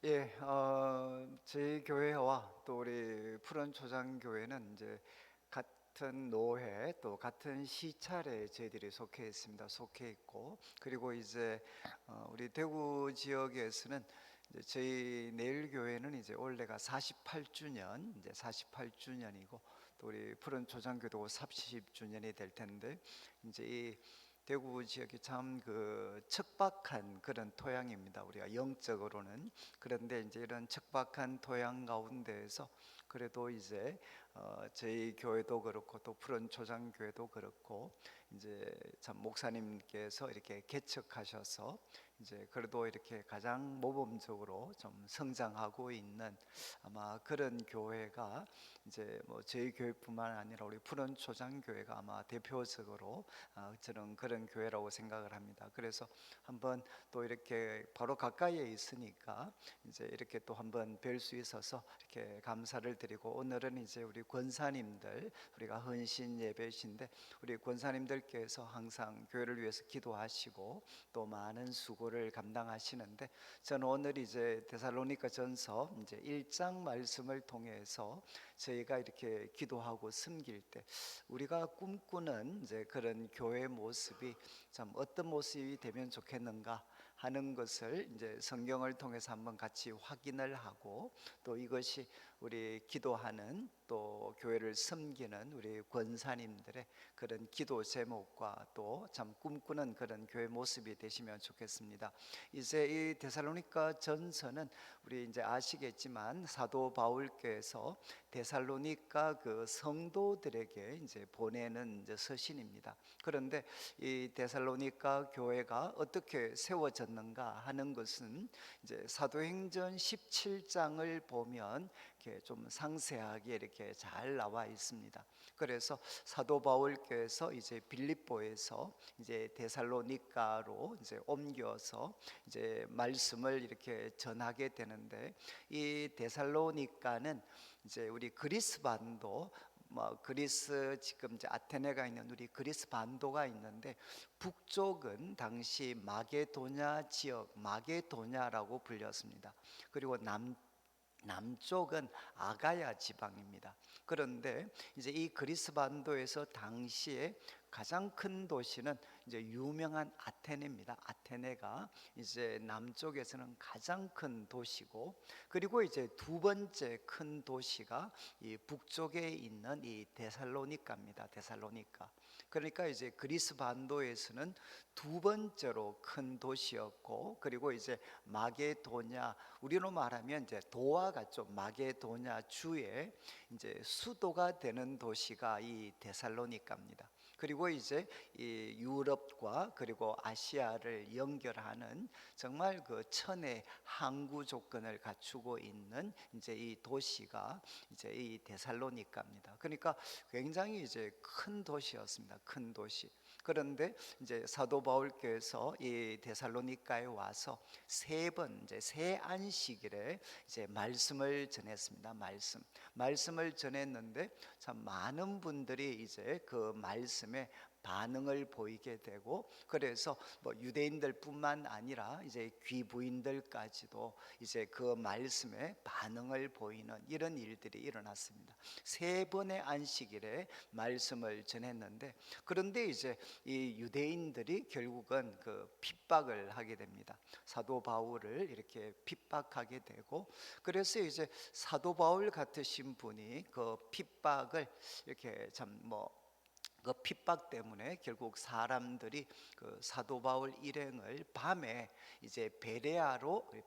예, 저희 교회와 또 우리 푸른 초장교회는 이제 같은 노회 또 같은 시찰에 저희들이 속해 있습니다. 속해 있고 그리고 이제 우리 대구 지역에서는 이제 저희 내일 교회는 이제 올해가 48주년 이제 48주년이고 또 우리 푸른 초장교도 30주년이 될 텐데 이제 이 대구 지역이 참 그 척박한 그런 토양입니다. 우리가 영적으로는. 그런데 이제 이런 척박한 토양 가운데에서 그래도 이제 저희 교회도 그렇고 또 푸른 초장 교회도 그렇고 이제 참 목사님께서 이렇게 개척하셔서 이제 그래도 이렇게 가장 모범적으로 좀 성장하고 있는 아마 그런 교회가 이제 뭐 저희 교회뿐만 아니라 우리 푸른 초장 교회가 아마 대표적으로 저는 그런 교회라고 생각을 합니다. 그래서 한번 또 이렇게 바로 가까이에 있으니까 이제 이렇게 또 한번 뵐 수 있어서 이렇게 감사를 드리고 오늘은 이제 우리 권사님들 우리가 헌신 예배신데 우리 권사님들께서 항상 교회를 위해서 기도하시고 또 많은 수고를 감당하시는데 저는 오늘 이제 데살로니가 전서 이제 1장 말씀을 통해서 저희가 이렇게 기도하고 섬길 때 우리가 꿈꾸는 이제 그런 교회 모습이 참 어떤 모습이 되면 좋겠는가 하는 것을 이제 성경을 통해서 한번 같이 확인을 하고 또 이것이 우리 기도하는 또 교회를 섬기는 우리 권사님들의 그런 기도 제목과 또 참 꿈꾸는 그런 교회 모습이 되시면 좋겠습니다. 이제 이 데살로니가 전서는 우리 이제 아시겠지만 사도 바울께서 데살로니가 그 성도들에게 이제 보내는 이제 서신입니다. 그런데 이 데살로니가 교회가 어떻게 세워졌는가 하는 것은 이제 사도행전 17장을 보면 이렇게 좀 상세하게 이렇게 잘 나와 있습니다. 그래서 사도 바울께서 이제 빌립보에서 이제 데살로니가로 이제 옮겨서 이제 말씀을 이렇게 전하게 되는데 이 데살로니가는 이제 우리 그리스 반도 뭐 그리스 지금 이제 아테네가 있는 우리 그리스 반도가 있는데 북쪽은 당시 마게도냐 지역 마게도냐라고 불렸습니다. 그리고 남쪽은 아가야 지방입니다. 그런데 이제 이 그리스 반도에서 당시에 가장 큰 도시는 이제 유명한 아테네입니다. 아테네가 이제 남쪽에서는 가장 큰 도시고, 그리고 이제 두 번째 큰 도시가 이 북쪽에 있는 이 데살로니카입니다. 데살로니카. 그러니까 이제 그리스 반도에서는 두 번째로 큰 도시였고, 그리고 이제 마게도냐, 우리로 말하면 이제 도와 같죠. 마게도냐 주의 이제 수도가 되는 도시가 이 데살로니카입니다. 그리고 이제 이 유럽과 그리고 아시아를 연결하는 정말 그 천의 항구 조건을 갖추고 있는 이제 이 도시가 이제 이 데살로니카입니다. 그러니까 굉장히 이제 큰 도시였습니다. 큰 도시. 그런데 이제 사도 바울께서 이 데살로니카에 와서 세 번 이제 세 안식일에 이제 말씀을 전했습니다. 말씀을 전했는데 참 많은 분들이 이제 그 말씀에 반응을 보이게 되고, 그래서 뭐 유대인들뿐만 아니라 이제 귀부인들까지도 이제 그 말씀에 반응을 보이는 이런 일들이 일어났습니다. 세 번의 안식일에 말씀을 전했는데, 그런데 이제 이 유대인들이 결국은 그 핍박을 하게 됩니다. 사도 바울을 이렇게 핍박하게 되고, 그래서 이제 사도 바울 같으신 분이 그 핍박을 이렇게 참뭐 그 핍박 때문에 결국 사람들이 그 사도 바울 일행을 밤에 이제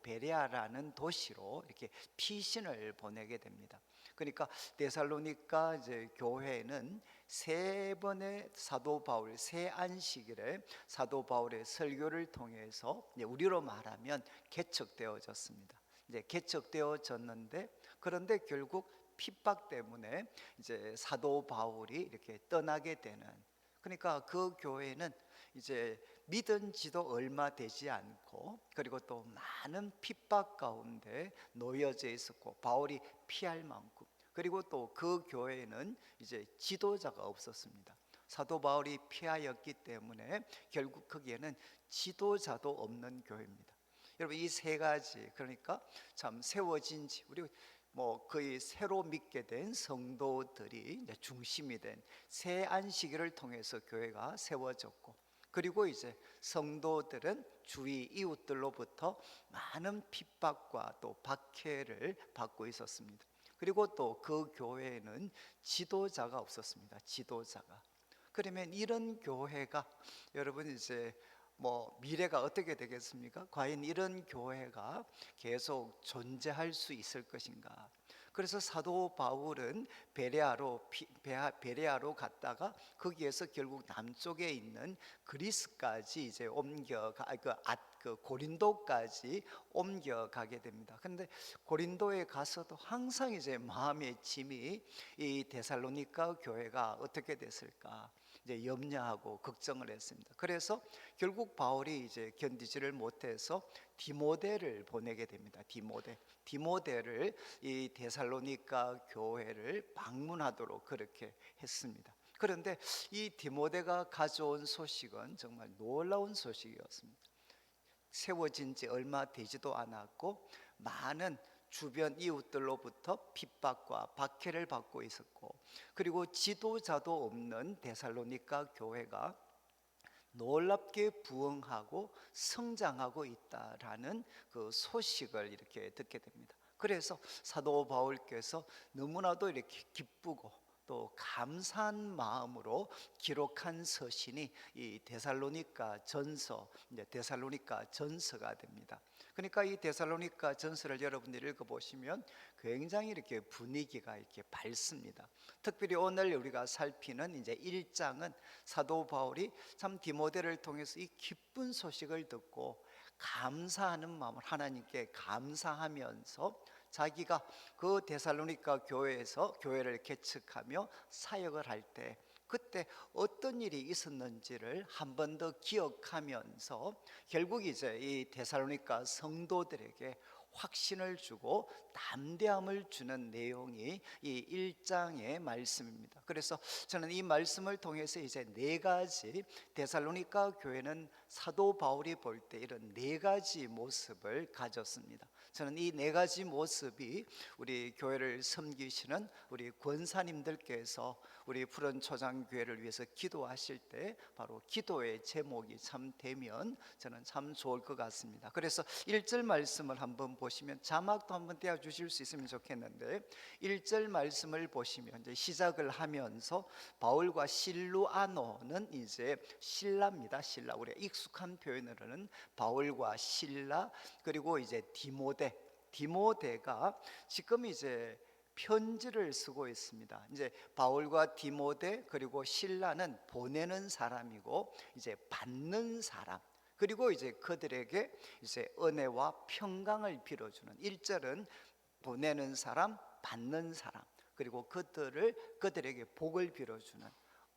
베레아라는 도시로 이렇게 피신을 보내게 됩니다. 그러니까 데살로니가 이제 교회는 세 번의 사도 바울 세 안식일에 사도 바울의 설교를 통해서 이제 우리로 말하면 개척되어졌습니다. 이제 개척되어졌는데, 그런데 결국 핍박 때문에 이제 사도 바울이 이렇게 떠나게 되는, 그러니까 그 교회는 이제 믿은 지도 얼마 되지 않고 그리고 또 많은 핍박 가운데 놓여져 있었고 바울이 피할 만큼, 그리고 또 그 교회는 이제 지도자가 없었습니다. 사도 바울이 피하였기 때문에 결국 거기에는 지도자도 없는 교회입니다. 여러분 이 세 가지, 그러니까 참 세워진 지, 우리 뭐 거의 새로 믿게 된 성도들이 이제 중심이 된 새 안식일을 통해서 교회가 세워졌고, 그리고 이제 성도들은 주위 이웃들로부터 많은 핍박과 또 박해를 받고 있었습니다. 그리고 또 그 교회에는 지도자가 없었습니다. 지도자가. 그러면 이런 교회가, 여러분 이제 뭐 미래가 어떻게 되겠습니까? 과연 이런 교회가 계속 존재할 수 있을 것인가? 그래서 사도 바울은 베레아로 갔다가 거기에서 결국 남쪽에 있는 그리스까지 이제 그 고린도까지 옮겨가게 됩니다. 그런데 고린도에 가서도 항상 이제 마음의 짐이 이 데살로니가 교회가 어떻게 됐을까 이제 염려하고 걱정을 했습니다. 그래서 결국 바울이 이제 견디지를 못해서 디모데를 보내게 됩니다. 디모데를 이 데살로니가 교회를 방문하도록 그렇게 했습니다. 그런데 이 디모데가 가져온 소식은 정말 놀라운 소식이었습니다. 세워진 지 얼마 되지도 않았고 많은 주변 이웃들로부터 핍박과 박해를 받고 있었고, 그리고 지도자도 없는 데살로니가 교회가 놀랍게 부흥하고 성장하고 있다라는 그 소식을 이렇게 듣게 됩니다. 그래서 사도 바울께서 너무나도 이렇게 기쁘고 또 감사한 마음으로 기록한 서신이 이 데살로니가 전서, 이제 데살로니가 전서가 됩니다. 그러니까 이 데살로니가 전서를 여러분들이 읽어보시면 굉장히 이렇게 분위기가 이렇게 밝습니다. 특별히 오늘 우리가 살피는 이제 1장은 사도 바울이 참 디모데를 통해서 이 기쁜 소식을 듣고 감사하는 마음을 하나님께 감사하면서 자기가 그 데살로니가 교회에서 교회를 개척하며 사역을 할 때 그때 어떤 일이 있었는지를 한 번 더 기억하면서 결국 이제 이 데살로니가 성도들에게 확신을 주고 담대함을 주는 내용이 이 1장의 말씀입니다. 그래서 저는 이 말씀을 통해서 이제 네 가지, 데살로니가 교회는 사도 바울이 볼 때 이런 네 가지 모습을 가졌습니다. 저는 이 네 가지 모습이 우리 교회를 섬기시는 우리 권사님들께서 우리 푸른 초장교회를 위해서 기도하실 때 바로 기도의 제목이 참 되면 저는 참 좋을 것 같습니다. 그래서 1절 말씀을 한번 보시면, 자막도 한번 떼어 주실 수 있으면 좋겠는데 1절 말씀을 보시면 이제 시작을 하면서 바울과 실루아노는 이제 신라입니다. 신라, 우리가 익숙한 표현으로는 바울과 신라, 그리고 이제 디모데가 지금 이제 편지를 쓰고 있습니다. 이제 바울과 디모데 그리고 신라는 보내는 사람이고 이제 받는 사람, 그리고 이제 그들에게 이제 은혜와 평강을 빌어주는, 1절은 보내는 사람, 받는 사람, 그리고 그들에게 복을 빌어주는,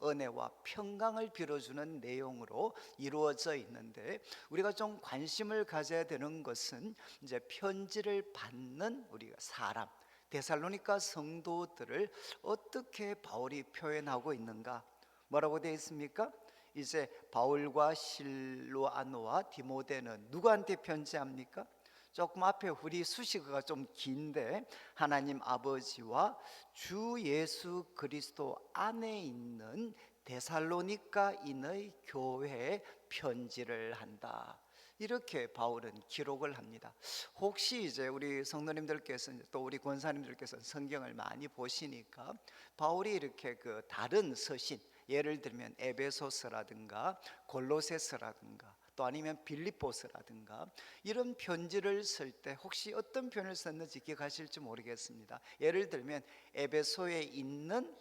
은혜와 평강을 빌어주는 내용으로 이루어져 있는데, 우리가 좀 관심을 가져야 되는 것은 이제 편지를 받는 우리가 사람, 데살로니가 성도들을 어떻게 바울이 표현하고 있는가? 뭐라고 되어 있습니까? 이제 바울과 실로아노와 디모데는 누구한테 편지합니까? 조금 앞에 우리 수식어가 좀 긴데, 하나님 아버지와 주 예수 그리스도 안에 있는 데살로니가인의 교회에 편지를 한다, 이렇게 바울은 기록을 합니다. 혹시 이제 우리 성도님들께서 또 우리 권사님들께서 성경을 많이 보시니까 바울이 이렇게 그 다른 서신, 예를 들면 에베소서라든가 골로새서라든가 또 아니면 빌립보서라든가 이런 편지를 쓸 때 혹시 어떤 표현을 썼는지 기억하실지 모르겠습니다. 예를 들면 에베소에 있는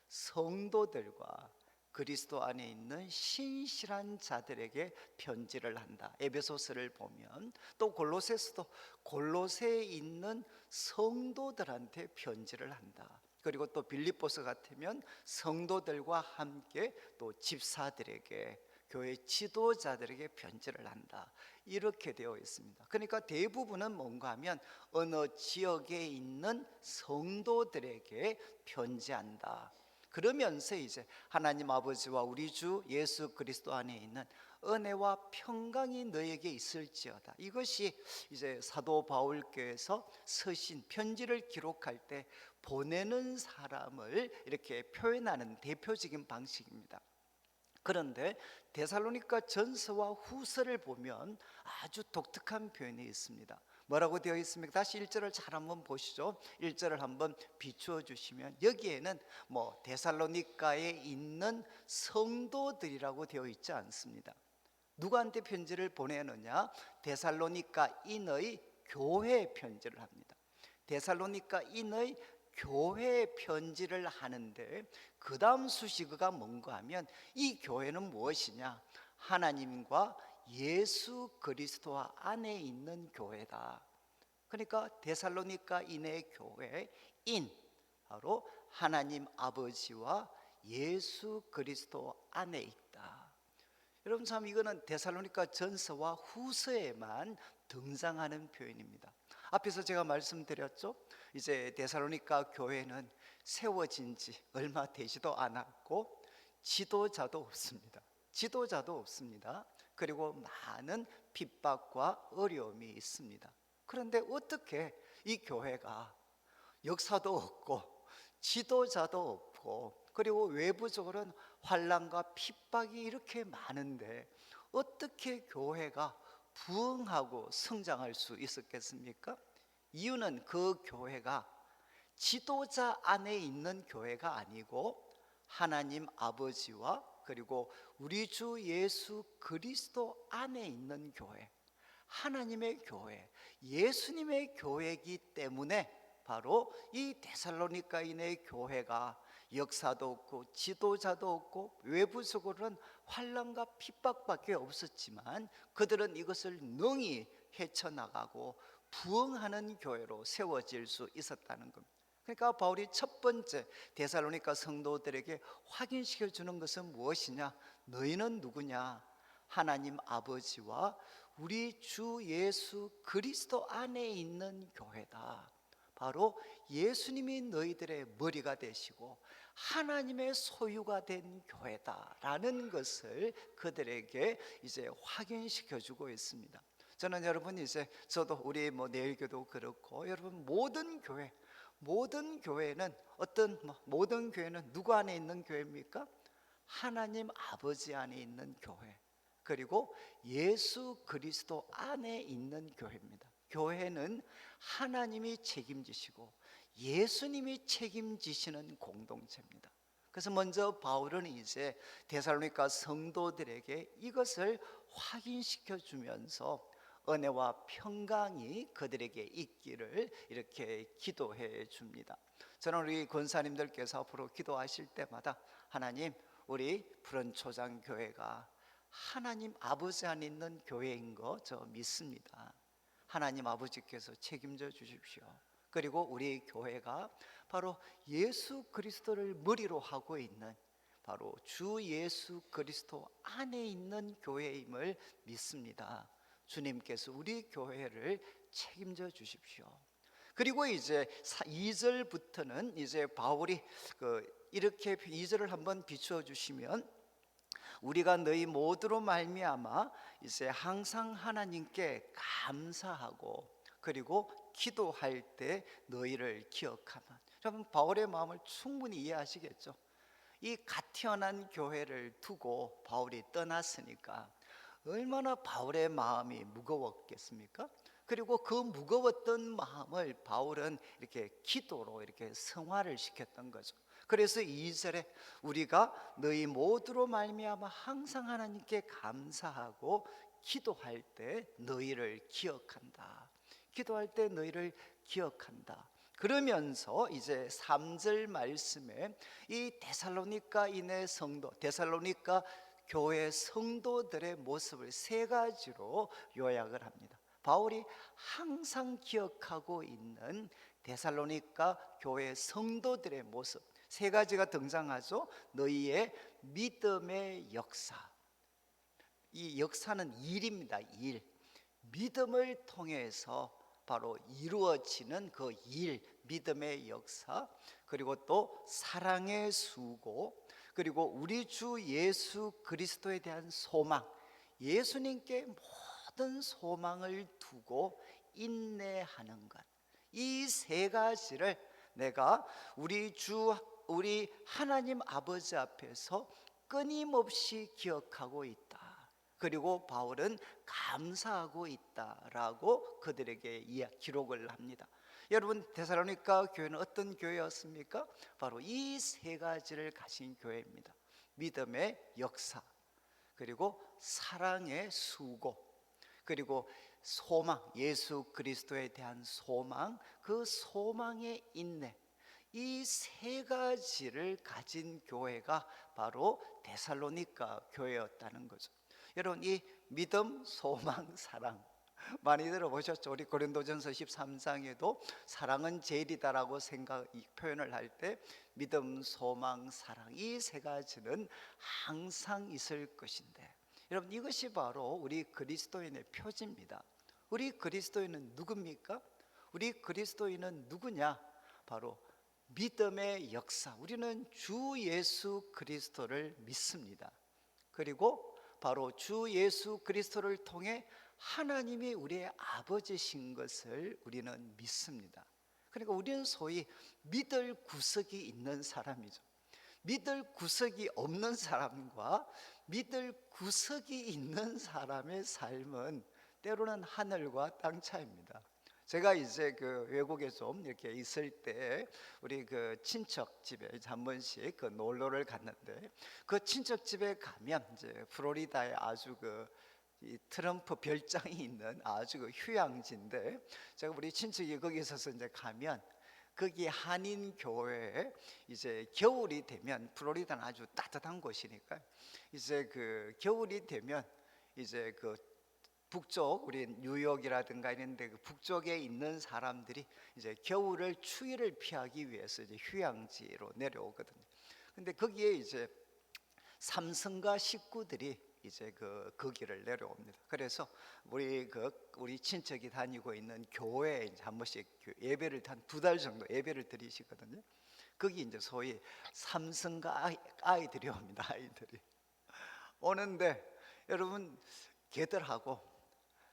성도들과 그리스도 안에 있는 신실한 자들에게 편지를 한다, 에베소서를 보면. 또 골로새서도 골로새에 있는 성도들한테 편지를 한다. 그리고 또 빌립보서 같으면 성도들과 함께 또 집사들에게, 교회 지도자들에게 편지를 한다, 이렇게 되어 있습니다. 그러니까 대부분은 뭔가 하면 어느 지역에 있는 성도들에게 편지한다. 그러면서 이제 하나님 아버지와 우리 주 예수 그리스도 안에 있는 은혜와 평강이 너에게 있을지어다. 이것이 이제 사도 바울께서 서신 편지를 기록할 때 보내는 사람을 이렇게 표현하는 대표적인 방식입니다. 그런데 데살로니가 전서와 후서를 보면 아주 독특한 표현이 있습니다. 뭐라고 되어 있습니까? 다시 1절을 잘 한번 보시죠. 1절을 한번 비추어 주시면 여기에는 뭐 데살로니가에 있는 성도들이라고 되어 있지 않습니다. 누구한테 편지를 보내느냐? 데살로니가인의 교회 편지를 합니다. 데살로니가인의 교회 편지를 하는데 그 다음 수식어가 뭔가 하면 이 교회는 무엇이냐? 하나님과 예수 그리스도 안에 있는 교회다. 그러니까 데살로니가인의 교회인 바로 하나님 아버지와 예수 그리스도 안에 있다. 여러분, 참 이거는 데살로니가 전서와 후서에만 등장하는 표현입니다. 앞에서 제가 말씀드렸죠. 이제 데살로니가 교회는 세워진 지 얼마 되지도 않았고 지도자도 없습니다. 지도자도 없습니다. 그리고 많은 핍박과 어려움이 있습니다. 그런데 어떻게 이 교회가 역사도 없고 지도자도 없고 그리고 외부적으로는 환난과 핍박이 이렇게 많은데 어떻게 교회가 부흥하고 성장할 수 있었겠습니까? 이유는 그 교회가 지도자 안에 있는 교회가 아니고 하나님 아버지와 그리고 우리 주 예수 그리스도 안에 있는 교회, 하나님의 교회, 예수님의 교회이기 때문에 바로 이 데살로니가인의 교회가 역사도 없고 지도자도 없고 외부적으로는 환난과 핍박밖에 없었지만 그들은 이것을 능히 헤쳐나가고 부흥하는 교회로 세워질 수 있었다는 겁니다. 그러니까 바울이 첫 번째 데살로니가 성도들에게 확인시켜 주는 것은 무엇이냐? 너희는 누구냐? 하나님 아버지와 우리 주 예수 그리스도 안에 있는 교회다. 바로 예수님이 너희들의 머리가 되시고 하나님의 소유가 된 교회다라는 것을 그들에게 이제 확인시켜 주고 있습니다. 저는 여러분 이제 저도 우리 내일교도 그렇고 여러분 모든 교회는 모든 교회는 누구 안에 있는 교회입니까? 하나님 아버지 안에 있는 교회, 그리고 예수 그리스도 안에 있는 교회입니다. 교회는 하나님이 책임지시고 예수님이 책임지시는 공동체입니다. 그래서 먼저 바울은 이제 데살로니가 성도들에게 이것을 확인시켜 주면서 은혜와 평강이 그들에게 있기를 이렇게 기도해 줍니다. 저는 우리 권사님들께서 앞으로 기도하실 때마다 하나님, 우리 푸른 초장 교회가 하나님 아버지 안에 있는 교회인 거 저 믿습니다. 하나님 아버지께서 책임져 주십시오. 그리고 우리 교회가 바로 예수 그리스도를 머리로 하고 있는 바로 주 예수 그리스도 안에 있는 교회임을 믿습니다. 주님께서 우리 교회를 책임져 주십시오. 그리고 이제 2절부터는 이제 바울이 이렇게 2절을 한번 비추어 주시면 우리가 너희 모두로 말미암아 이제 항상 하나님께 감사하고 그리고 기도할 때 너희를 기억하면, 여러분 바울의 마음을 충분히 이해하시겠죠? 이 갓 태어난 교회를 두고 바울이 떠났으니까 얼마나 바울의 마음이 무거웠겠습니까? 그리고 그 무거웠던 마음을 바울은 이렇게 기도로 이렇게 성화를 시켰던 거죠. 그래서 2절에 우리가 너희 모두로 말미암아 항상 하나님께 감사하고 기도할 때 너희를 기억한다. 기도할 때 너희를 기억한다. 그러면서 이제 3절 말씀에 이 데살로니가인의 성도, 데살로니가 교회 성도들의 모습을 세 가지로 요약을 합니다. 바울이 항상 기억하고 있는 데살로니가 교회 성도들의 모습 세 가지가 등장하죠. 너희의 믿음의 역사. 이 역사는 일입니다. 일. 믿음을 통해서 바로 이루어지는 그 일, 믿음의 역사, 그리고 또 사랑의 수고, 그리고 우리 주 예수 그리스도에 대한 소망, 예수님께 모든 소망을 두고 인내하는 것, 이 세 가지를 내가 우리 하나님 아버지 앞에서 끊임없이 기억하고 있다. 그리고 바울은 감사하고 있다라고 그들에게 기록을 합니다. 여러분, 데살로니가 교회는 어떤 교회였습니까? 바로 이 세 가지를 가진 교회입니다. 믿음의 역사, 그리고 사랑의 수고, 그리고 소망, 예수 그리스도에 대한 소망, 그 소망의 인내, 이 세 가지를 가진 교회가 바로 데살로니가 교회였다는 거죠. 여러분, 이 믿음, 소망, 사랑 많이 들어보셨죠? 우리 고린도전서 13장에도 사랑은 제일이다라고 표현을 할 때 믿음, 소망, 사랑, 이 세 가지는 항상 있을 것인데, 여러분, 이것이 바로 우리 그리스도인의 표지입니다. 우리 그리스도인은 누굽니까? 우리 그리스도인은 누구냐? 바로 믿음의 역사, 우리는 주 예수 그리스도를 믿습니다. 그리고 바로 주 예수 그리스도를 통해 하나님이 우리의 아버지신 것을 우리는 믿습니다. 그러니까 우리는 소위 믿을 구석이 있는 사람이죠. 믿을 구석이 없는 사람과 믿을 구석이 있는 사람의 삶은 때로는 하늘과 땅 차이입니다. 제가 이제 그 외국에 좀 이렇게 있을 때 우리 그 친척 집에 한 번씩 그 놀러를 갔는데, 그 친척 집에 가면 이제 플로리다에 아주 이 트럼프 별장이 있는 아주 그 휴양지인데, 제가 우리 친척이 거기 있어서 이제 가면 거기 한인 교회에 이제 겨울이 되면, 플로리다는 아주 따뜻한 곳이니까 이제 그 겨울이 되면 이제 그 북쪽, 우리 뉴욕이라든가 이런데 그 북쪽에 있는 사람들이 이제 겨울을 추위를 피하기 위해서 이제 휴양지로 내려오거든요. 근데 거기에 이제 삼성가 식구들이 이제 거기를 내려옵니다. 그래서 우리 친척이 다니고 있는 교회에 이제 한 번씩 예배를 한 2달 정도 예배를 드리시거든요. 거기 이제 소위 삼성가 아이들이 옵니다. 아이들이 오는데, 여러분, 걔들하고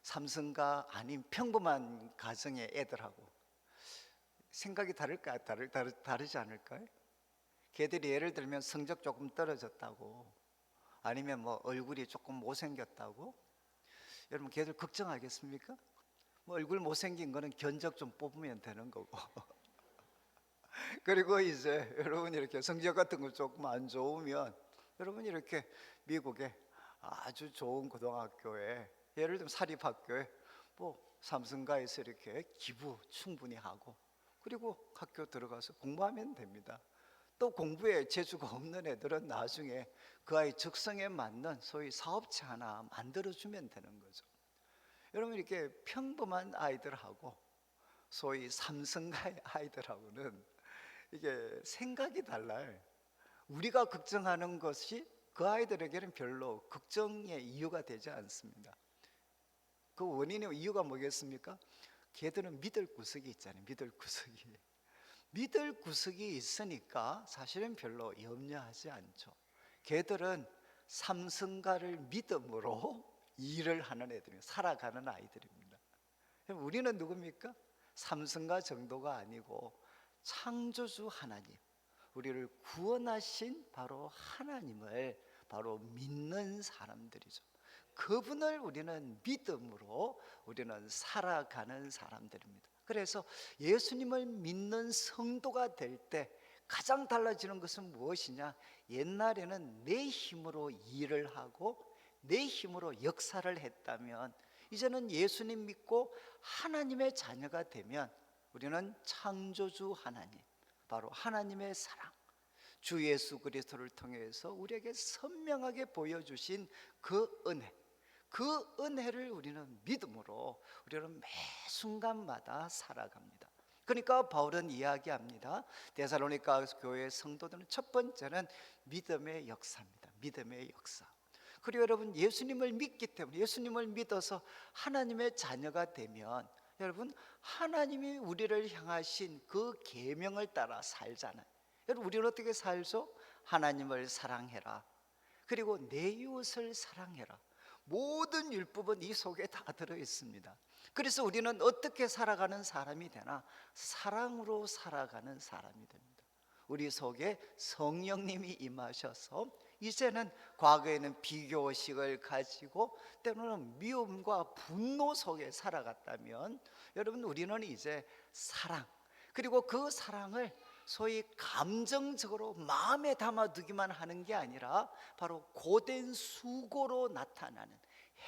삼성가 아닌 평범한 가정의 애들하고 생각이 다르지 않을까요? 걔들이 예를 들면 성적 조금 떨어졌다고, 아니면 뭐 얼굴이 조금 못생겼다고, 여러분 걔들 걱정하겠습니까? 뭐 얼굴 못생긴 거는 견적 좀 뽑으면 되는 거고 그리고 이제 여러분 이렇게 성적 같은 거 조금 안 좋으면, 여러분 이렇게 미국에 아주 좋은 고등학교에, 예를 들면 사립학교에 뭐 삼성가에서 이렇게 기부 충분히 하고, 그리고 학교 들어가서 공부하면 됩니다. 또 공부에 재주가 없는 애들은 나중에 그 아이 적성에 맞는 소위 사업체 하나 만들어주면 되는 거죠. 여러분, 이렇게 평범한 아이들하고 소위 삼성가의 아이들하고는 이게 생각이 달라요. 우리가 걱정하는 것이 그 아이들에게는 별로 걱정의 이유가 되지 않습니다. 그 원인의 이유가 뭐겠습니까? 걔들은 믿을 구석이 있잖아요. 믿을 구석이 있으니까 사실은 별로 염려하지 않죠. 걔들은 삼성가를 믿음으로 일을 하는 애들이에요. 살아가는 아이들입니다. 우리는 누굽니까? 삼성가 정도가 아니고 창조주 하나님, 우리를 구원하신 바로 하나님을 바로 믿는 사람들이죠. 그분을 우리는 믿음으로 우리는 살아가는 사람들입니다. 그래서 예수님을 믿는 성도가 될 때 가장 달라지는 것은 무엇이냐? 옛날에는 내 힘으로 일을 하고 내 힘으로 역사를 했다면, 이제는 예수님 믿고 하나님의 자녀가 되면 우리는 창조주 하나님, 바로 하나님의 사랑, 주 예수 그리스도를 통해서 우리에게 선명하게 보여주신 그 은혜, 그 은혜를 우리는 믿음으로 우리는 매 순간마다 살아갑니다. 그러니까 바울은 이야기합니다. 데살로니가 교회 성도들은 첫 번째는 믿음의 역사입니다. 믿음의 역사. 그리고 여러분, 예수님을 믿기 때문에, 예수님을 믿어서 하나님의 자녀가 되면, 여러분, 하나님이 우리를 향하신 그 계명을 따라 살잖아요. 여러분, 우리는 어떻게 살죠? 하나님을 사랑해라, 그리고 내 이웃을 사랑해라. 모든 율법은 이 속에 다 들어 있습니다. 그래서 우리는 어떻게 살아가는 사람이 되나? 사랑으로 살아가는 사람이 됩니다. 우리 속에 성령님이 임하셔서 이제는, 과거에는 비교의식을 가지고 때로는 미움과 분노 속에 살아갔다면, 여러분, 우리는 이제 사랑, 그리고 그 사랑을 소위 감정적으로 마음에 담아두기만 하는 게 아니라 바로 고된 수고로 나타나는,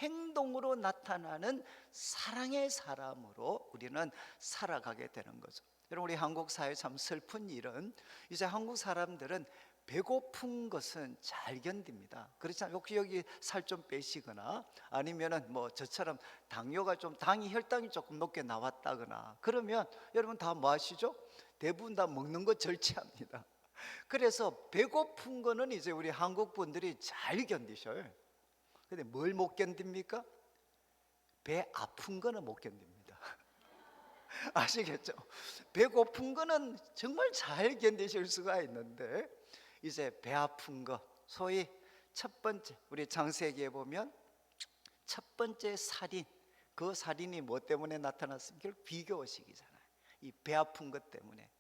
행동으로 나타나는 사랑의 사람으로 우리는 살아가게 되는 거죠. 여러분, 우리 한국 사회 참 슬픈 일은, 이제 한국 사람들은 배고픈 것은 잘 견딥니다. 그렇잖아요. 혹시 여기 살 좀 빼시거나 아니면은 뭐 저처럼 당뇨가 좀, 혈당이 조금 높게 나왔다거나 그러면 여러분 다 뭐 하시죠? 대부분 다 먹는 거 절제합니다. 그래서 배고픈 거는 이제 우리 한국 분들이 잘 견디셔요. 근데 뭘 못 견딥니까? 배 아픈 거는 못 견딥니다. 아시겠죠? 배고픈 거는 정말 잘 견디실 수가 있는데, 이제 배 아픈 거, 소위 첫 번째, 우리 창세기에 보면 첫 번째 살인, 그 살인이 뭐 때문에 나타났습니까? 비교의식이잖아요. 이 배 아픈 것 때문에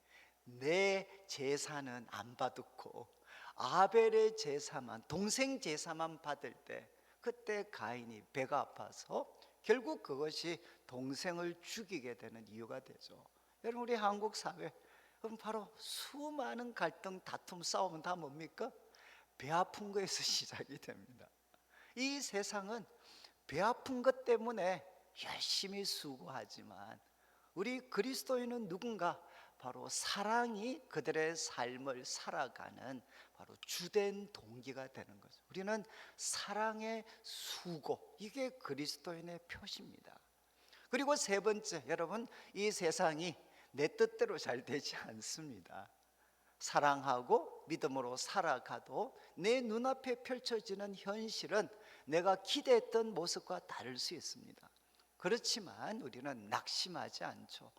내 제사는 안 받고 아벨의 제사만, 동생 제사만 받을 때, 그때 가인이 배가 아파서 결국 그것이 동생을 죽이게 되는 이유가 되죠. 여러분, 우리 한국 사회, 그럼 바로 수많은 갈등, 다툼, 싸움은 다 뭡니까? 배 아픈 거에서 시작이 됩니다. 이 세상은 배 아픈 것 때문에 열심히 수고하지만, 우리 그리스도인은 누군가 바로 사랑이 그들의 삶을 살아가는 바로 주된 동기가 되는 거죠. 우리는 사랑의 수고, 이게 그리스도인의 표시입니다. 그리고 세 번째, 여러분, 이 세상이 내 뜻대로 잘 되지 않습니다. 사랑하고 믿음으로 살아가도 내 눈앞에 펼쳐지는 현실은 내가 기대했던 모습과 다를 수 있습니다. 그렇지만 우리는 낙심하지 않죠.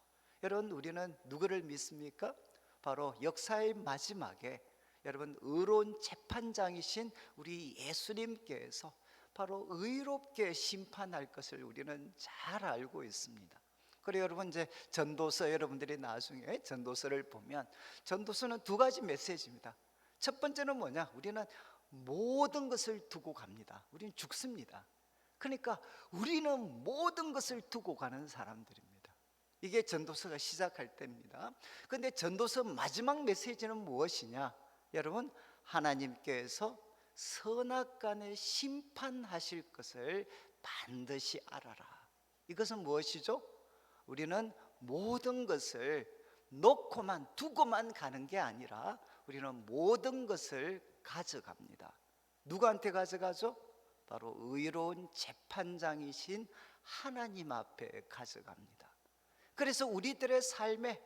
여러분, 우리는 누구를 믿습니까? 바로 역사의 마지막에 여러분, 의로운 재판장이신 우리 예수님께서 바로 의롭게 심판할 것을 우리는 잘 알고 있습니다. 그래서 여러분, 이제 전도서, 여러분들이 나중에 전도서를 보면 전도서는 두 가지 메시지입니다. 첫 번째는 뭐냐? 우리는 모든 것을 두고 갑니다. 우리는 죽습니다. 그러니까 우리는 모든 것을 두고 가는 사람들입니다. 이게 전도서가 시작할 때입니다. 그런데 전도서 마지막 메시지는 무엇이냐? 여러분, 하나님께서 선악간에 심판하실 것을 반드시 알아라. 이것은 무엇이죠? 우리는 모든 것을 놓고만 두고만 가는 게 아니라 우리는 모든 것을 가져갑니다. 누구한테 가져가죠? 바로 의로운 재판장이신 하나님 앞에 가져갑니다. 그래서 우리들의 삶에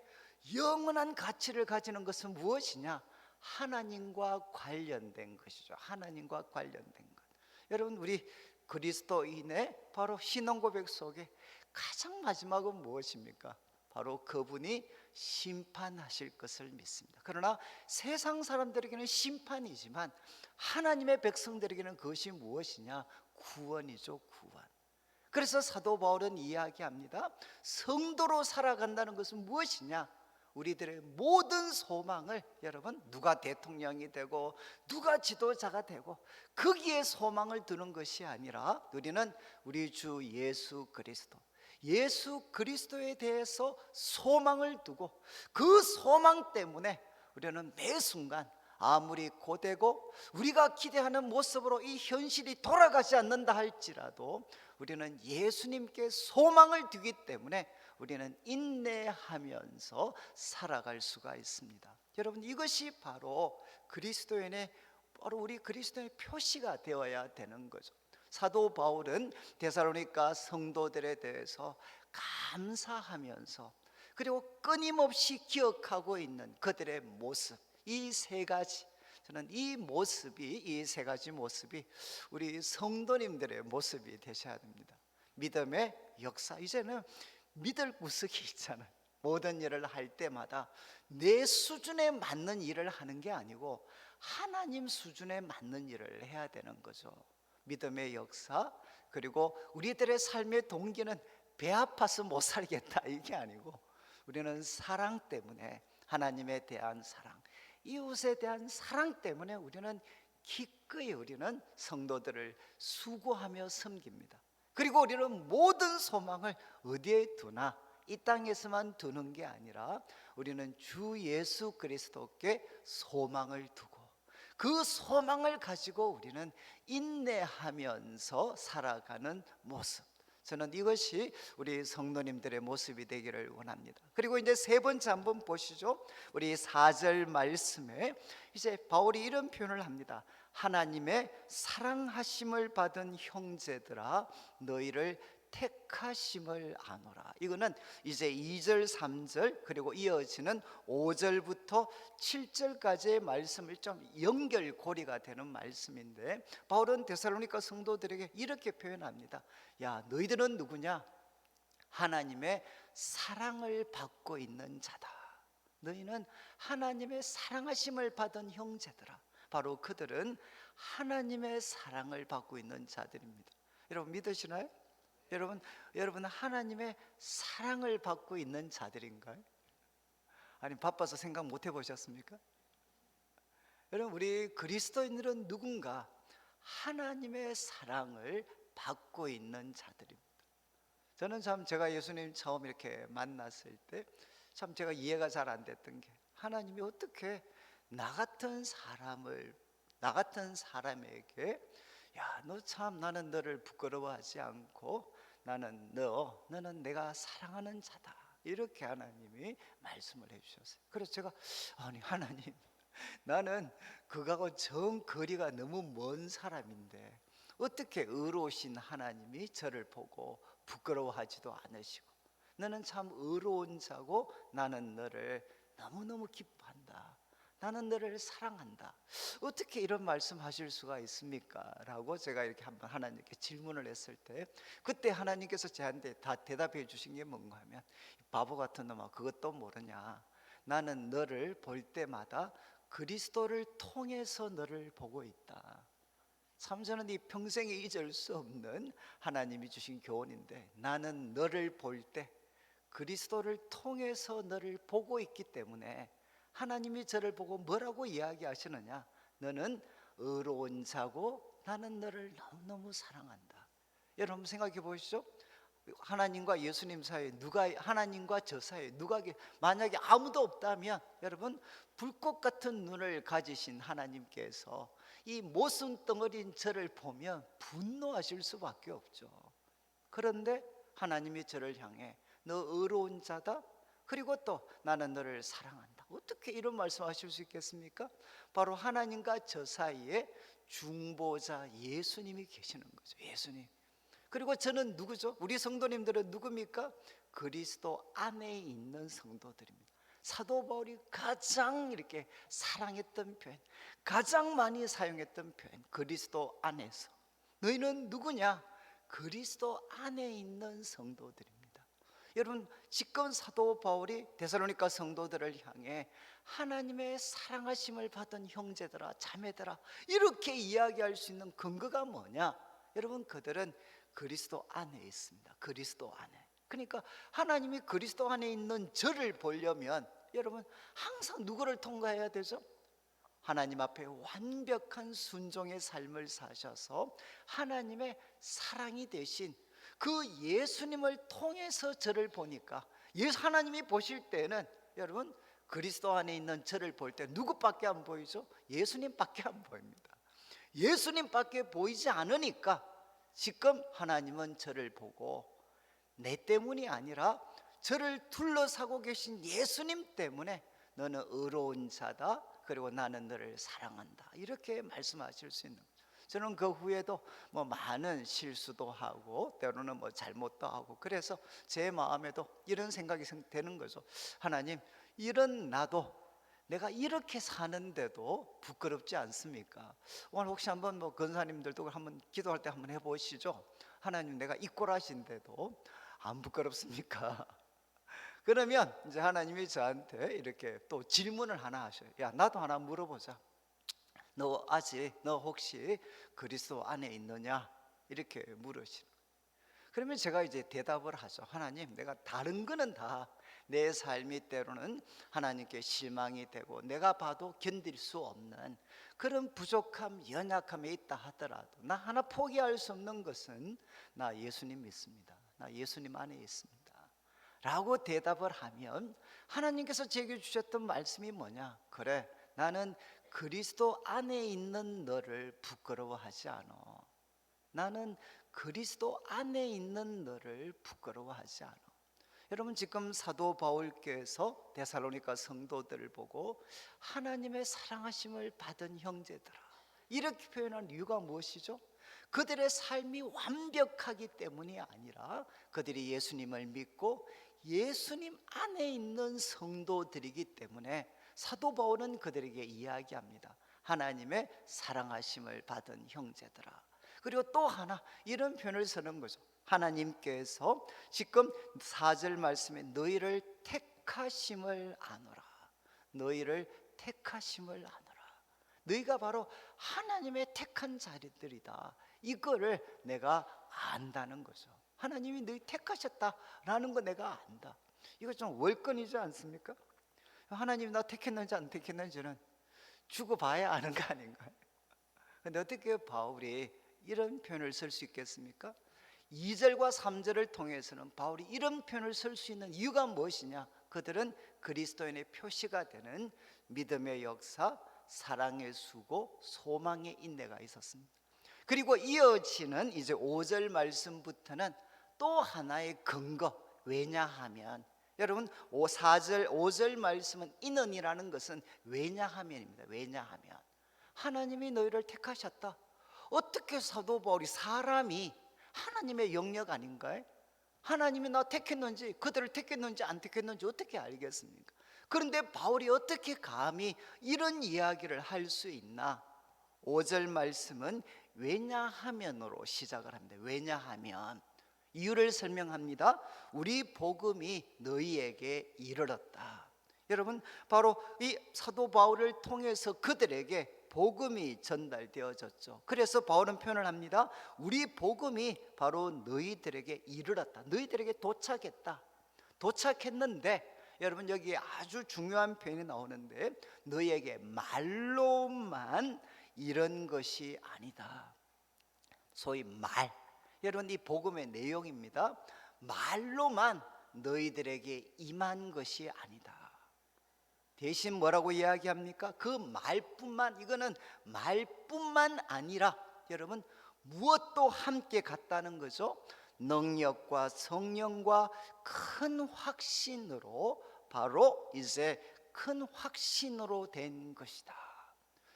영원한 가치를 가지는 것은 무엇이냐? 하나님과 관련된 것이죠. 하나님과 관련된 것. 여러분, 우리 그리스도인의 바로 신앙 고백 속에 가장 마지막은 무엇입니까? 바로 그분이 심판하실 것을 믿습니다. 그러나 세상 사람들에게는 심판이지만 하나님의 백성들에게는 그것이 무엇이냐? 구원이죠, 구원. 그래서 사도 바울은 이야기합니다. 성도로 살아간다는 것은 무엇이냐? 우리들의 모든 소망을, 여러분, 누가 대통령이 되고 누가 지도자가 되고 거기에 소망을 두는 것이 아니라 우리는 우리 주 예수 그리스도, 예수 그리스도에 대해서 소망을 두고 그 소망 때문에 우리는 매 순간 아무리 고되고 우리가 기대하는 모습으로 이 현실이 돌아가지 않는다 할지라도 우리는 예수님께 소망을 두기 때문에 우리는 인내하면서 살아갈 수가 있습니다. 여러분, 이것이 바로 그리스도인의, 바로 우리 그리스도인의 표시가 되어야 되는 거죠. 사도 바울은 데살로니가 성도들에 대해서 감사하면서 그리고 끊임없이 기억하고 있는 그들의 모습, 이 세 가지, 저는 이 모습이, 이 세 가지 모습이 우리 성도님들의 모습이 되셔야 됩니다. 믿음의 역사, 이제는 믿을 구석이 있잖아요. 모든 일을 할 때마다 내 수준에 맞는 일을 하는 게 아니고 하나님 수준에 맞는 일을 해야 되는 거죠. 믿음의 역사, 그리고 우리들의 삶의 동기는 배 아파서 못 살겠다 이게 아니고, 우리는 사랑 때문에, 하나님에 대한 사랑, 이웃에 대한 사랑 때문에 우리는 기꺼이 우리는 성도들을 수고하며 섬깁니다. 그리고 우리는 모든 소망을 어디에 두나, 이 땅에서만 두는 게 아니라 우리는 주 예수 그리스도께 소망을 두고, 그 소망을 가지고 우리는 인내하면서 살아가는 모습, 저는 이것이 우리 성도님들의 모습이 되기를 원합니다. 그리고 이제 세 번째 한번 보시죠. 우리 4절 말씀에 이제 바울이 이런 표현을 합니다. 하나님의 사랑하심을 받은 형제들아, 너희를 택하심을 아노라. 이거는 이제 2절 3절 그리고 이어지는 5절부터 7절까지의 말씀을 좀 연결고리가 되는 말씀인데, 바울은 데살로니가 성도들에게 이렇게 표현합니다. 야, 너희들은 누구냐? 하나님의 사랑을 받고 있는 자다. 너희는 하나님의 사랑하심을 받은 형제들아. 바로 그들은 하나님의 사랑을 받고 있는 자들입니다. 여러분 믿으시나요? 여러분 하나님의 사랑을 받고 있는 자들인가요? 아니 바빠서 생각 못 해보셨습니까? 여러분, 우리 그리스도인들은 누군가 하나님의 사랑을 받고 있는 자들입니다. 저는 참 제가 예수님 처음 이렇게 만났을 때 참 제가 이해가 잘 안 됐던 게, 하나님이 어떻게 나 같은 사람에게 야, 너 참 나는 너를 부끄러워하지 않고 너는 내가 사랑하는 자다, 이렇게 하나님이 말씀을 해주셨어요. 그래서 제가 아니 하나님, 나는 그거하고 정 거리가 너무 먼 사람인데 어떻게 의로우신 하나님이 저를 보고 부끄러워하지도 않으시고, 너는 참 의로운 자고 나는 너를 너무너무 기뻐한다, 나는 너를 사랑한다, 어떻게 이런 말씀하실 수가 있습니까? 라고 제가 이렇게 한번 하나님께 질문을 했을 때, 그때 하나님께서 저한테 다 대답해 주신 게 뭔가 하면, 바보 같은 놈아, 그것도 모르냐? 나는 너를 볼 때마다 그리스도를 통해서 너를 보고 있다. 참 저는 이 평생에 잊을 수 없는 하나님이 주신 교훈인데, 나는 너를 볼 때 그리스도를 통해서 너를 보고 있기 때문에 하나님이 저를 보고 뭐라고 이야기하시느냐? 너는 의로운 자고 나는 너를 너무너무 사랑한다. 여러분 생각해 보시죠. 하나님과 예수님 사이에 하나님과 저 사이에 만약에 아무도 없다면, 여러분 불꽃 같은 눈을 가지신 하나님께서 이 모순 덩어리인 저를 보면 분노하실 수밖에 없죠. 그런데 하나님이 저를 향해 너 의로운 자다, 그리고 또 나는 너를 사랑한다, 어떻게 이런 말씀하실 수 있겠습니까? 바로 하나님과 저 사이에 중보자 예수님이 계시는 거죠. 예수님. 그리고 저는 누구죠? 우리 성도님들은 누굽니까? 그리스도 안에 있는 성도들입니다. 사도 바울이 가장 이렇게 사랑했던 표현, 가장 많이 사용했던 표현, 그리스도 안에서. 너희는 누구냐? 그리스도 안에 있는 성도들입니다. 여러분, 지금 사도 바울이 데살로니가 성도들을 향해 하나님의 사랑하심을 받은 형제들아, 자매들아, 이렇게 이야기할 수 있는 근거가 뭐냐? 여러분, 그들은 그리스도 안에 있습니다. 그리스도 안에. 그러니까 하나님이 그리스도 안에 있는 저를 보려면 여러분 항상 누구를 통과해야 되죠? 하나님 앞에 완벽한 순종의 삶을 사셔서 하나님의 사랑이 되신 그 예수님을 통해서 저를 보니까, 하나님이 보실 때는 여러분 그리스도 안에 있는 저를 볼 때 누구밖에 안 보이죠? 예수님밖에 안 보입니다. 예수님밖에 보이지 않으니까 지금 하나님은 저를 보고 내 때문이 아니라 저를 둘러싸고 계신 예수님 때문에 너는 의로운 자다, 그리고 나는 너를 사랑한다, 이렇게 말씀하실 수 있는 거죠. 저는 그 후에도 뭐 많은 실수도 하고 때로는 뭐 잘못도 하고, 그래서 제 마음에도 이런 생각이 되는 거죠. 하나님, 이런 나도 내가 이렇게 사는데도 부끄럽지 않습니까? 오늘 혹시 한번 뭐 권사님들도 한번 기도할 때 한번 해보시죠. 하나님, 내가 이 꼴하신데도 안 부끄럽습니까? 그러면 이제 하나님이 저한테 이렇게 또 질문을 하나 하셔요. 야, 나도 하나 물어보자. 너 혹시 그리스도 안에 있느냐? 이렇게 물으시는. 그러면 제가 이제 대답을 하죠. 하나님, 내가 다른 거는 다 내 삶이 때로는 하나님께 실망이 되고 내가 봐도 견딜 수 없는 그런 부족함, 연약함에 있다 하더라도 나 하나 포기할 수 없는 것은 나 예수님 믿습니다. 나 예수님 안에 있습니다 라고 대답을 하면 하나님께서 제게 주셨던 말씀이 뭐냐? 그래, 나는 그리스도 안에 있는 너를 부끄러워하지 않아. 나는 그리스도 안에 있는 너를 부끄러워하지 않아. 여러분, 지금 사도 바울께서 데살로니가 성도들을 보고 하나님의 사랑하심을 받은 형제들아 이렇게 표현한 이유가 무엇이죠? 그들의 삶이 완벽하기 때문이 아니라 그들이 예수님을 믿고 예수님 안에 있는 성도들이기 때문에 사도 바울은 그들에게 이야기합니다. 하나님의 사랑하심을 받은 형제들아. 그리고 또 하나 이런 표현을 쓰는 거죠. 하나님께서 지금 4절 말씀에 너희를 택하심을 아노라. 너희를 택하심을 아노라. 너희가 바로 하나님의 택한 자리들이다. 이거를 내가 안다는 거죠. 하나님이 너희 택하셨다라는 거 내가 안다. 이거 좀 월권이지 않습니까? 하나님이 나 택했는지 안 택했는지는 주고 봐야 아는 거 아닌가요? 근데 어떻게 바울이 이런 표현을 쓸 수 있겠습니까? 2절과 3절을 통해서는 바울이 이런 표현을 쓸 수 있는 이유가 무엇이냐? 그들은 그리스도인의 표시가 되는 믿음의 역사, 사랑의 수고, 소망의 인내가 있었습니다. 그리고 이어지는 이제 5절 말씀부터는 또 하나의 근거. 왜냐하면 여러분 4절 5절 말씀은 인언이라는 것은 왜냐하면입니다. 왜냐하면 하나님이 너희를 택하셨다. 어떻게 사도 바울이 사람이 하나님의 영역 아닌가요? 하나님이 나 택했는지 그들을 택했는지 안 택했는지 어떻게 알겠습니까? 그런데 바울이 어떻게 감히 이런 이야기를 할 수 있나? 5절 말씀은 왜냐하면으로 시작을 합니다. 왜냐하면 이유를 설명합니다. 우리 복음이 너희에게 이르렀다. 여러분, 바로 이 사도 바울을 통해서 그들에게 복음이 전달되어졌죠. 그래서 바울은 표현을 합니다. 우리 복음이 바로 너희들에게 이르렀다. 너희들에게 도착했다. 도착했는데 여러분 여기 아주 중요한 표현이 나오는데 너희에게 말로만 이런 것이 아니다. 소위 말. 여러분 이 복음의 내용입니다. 말로만 너희들에게 임한 것이 아니다. 대신 뭐라고 이야기합니까? 그 말뿐만, 이거는 말뿐만 아니라 여러분 무엇도 함께 갔다는 거죠. 능력과 성령과 큰 확신으로, 바로 이제 큰 확신으로 된 것이다.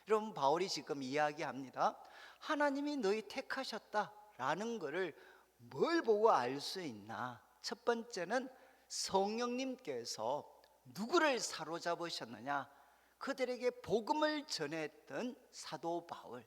여러분 바울이 지금 이야기합니다. 하나님이 너희 택하셨다라는 것을 뭘 보고 알 수 있나? 첫 번째는 성령님께서 누구를 사로잡으셨느냐? 그들에게 복음을 전했던 사도 바울,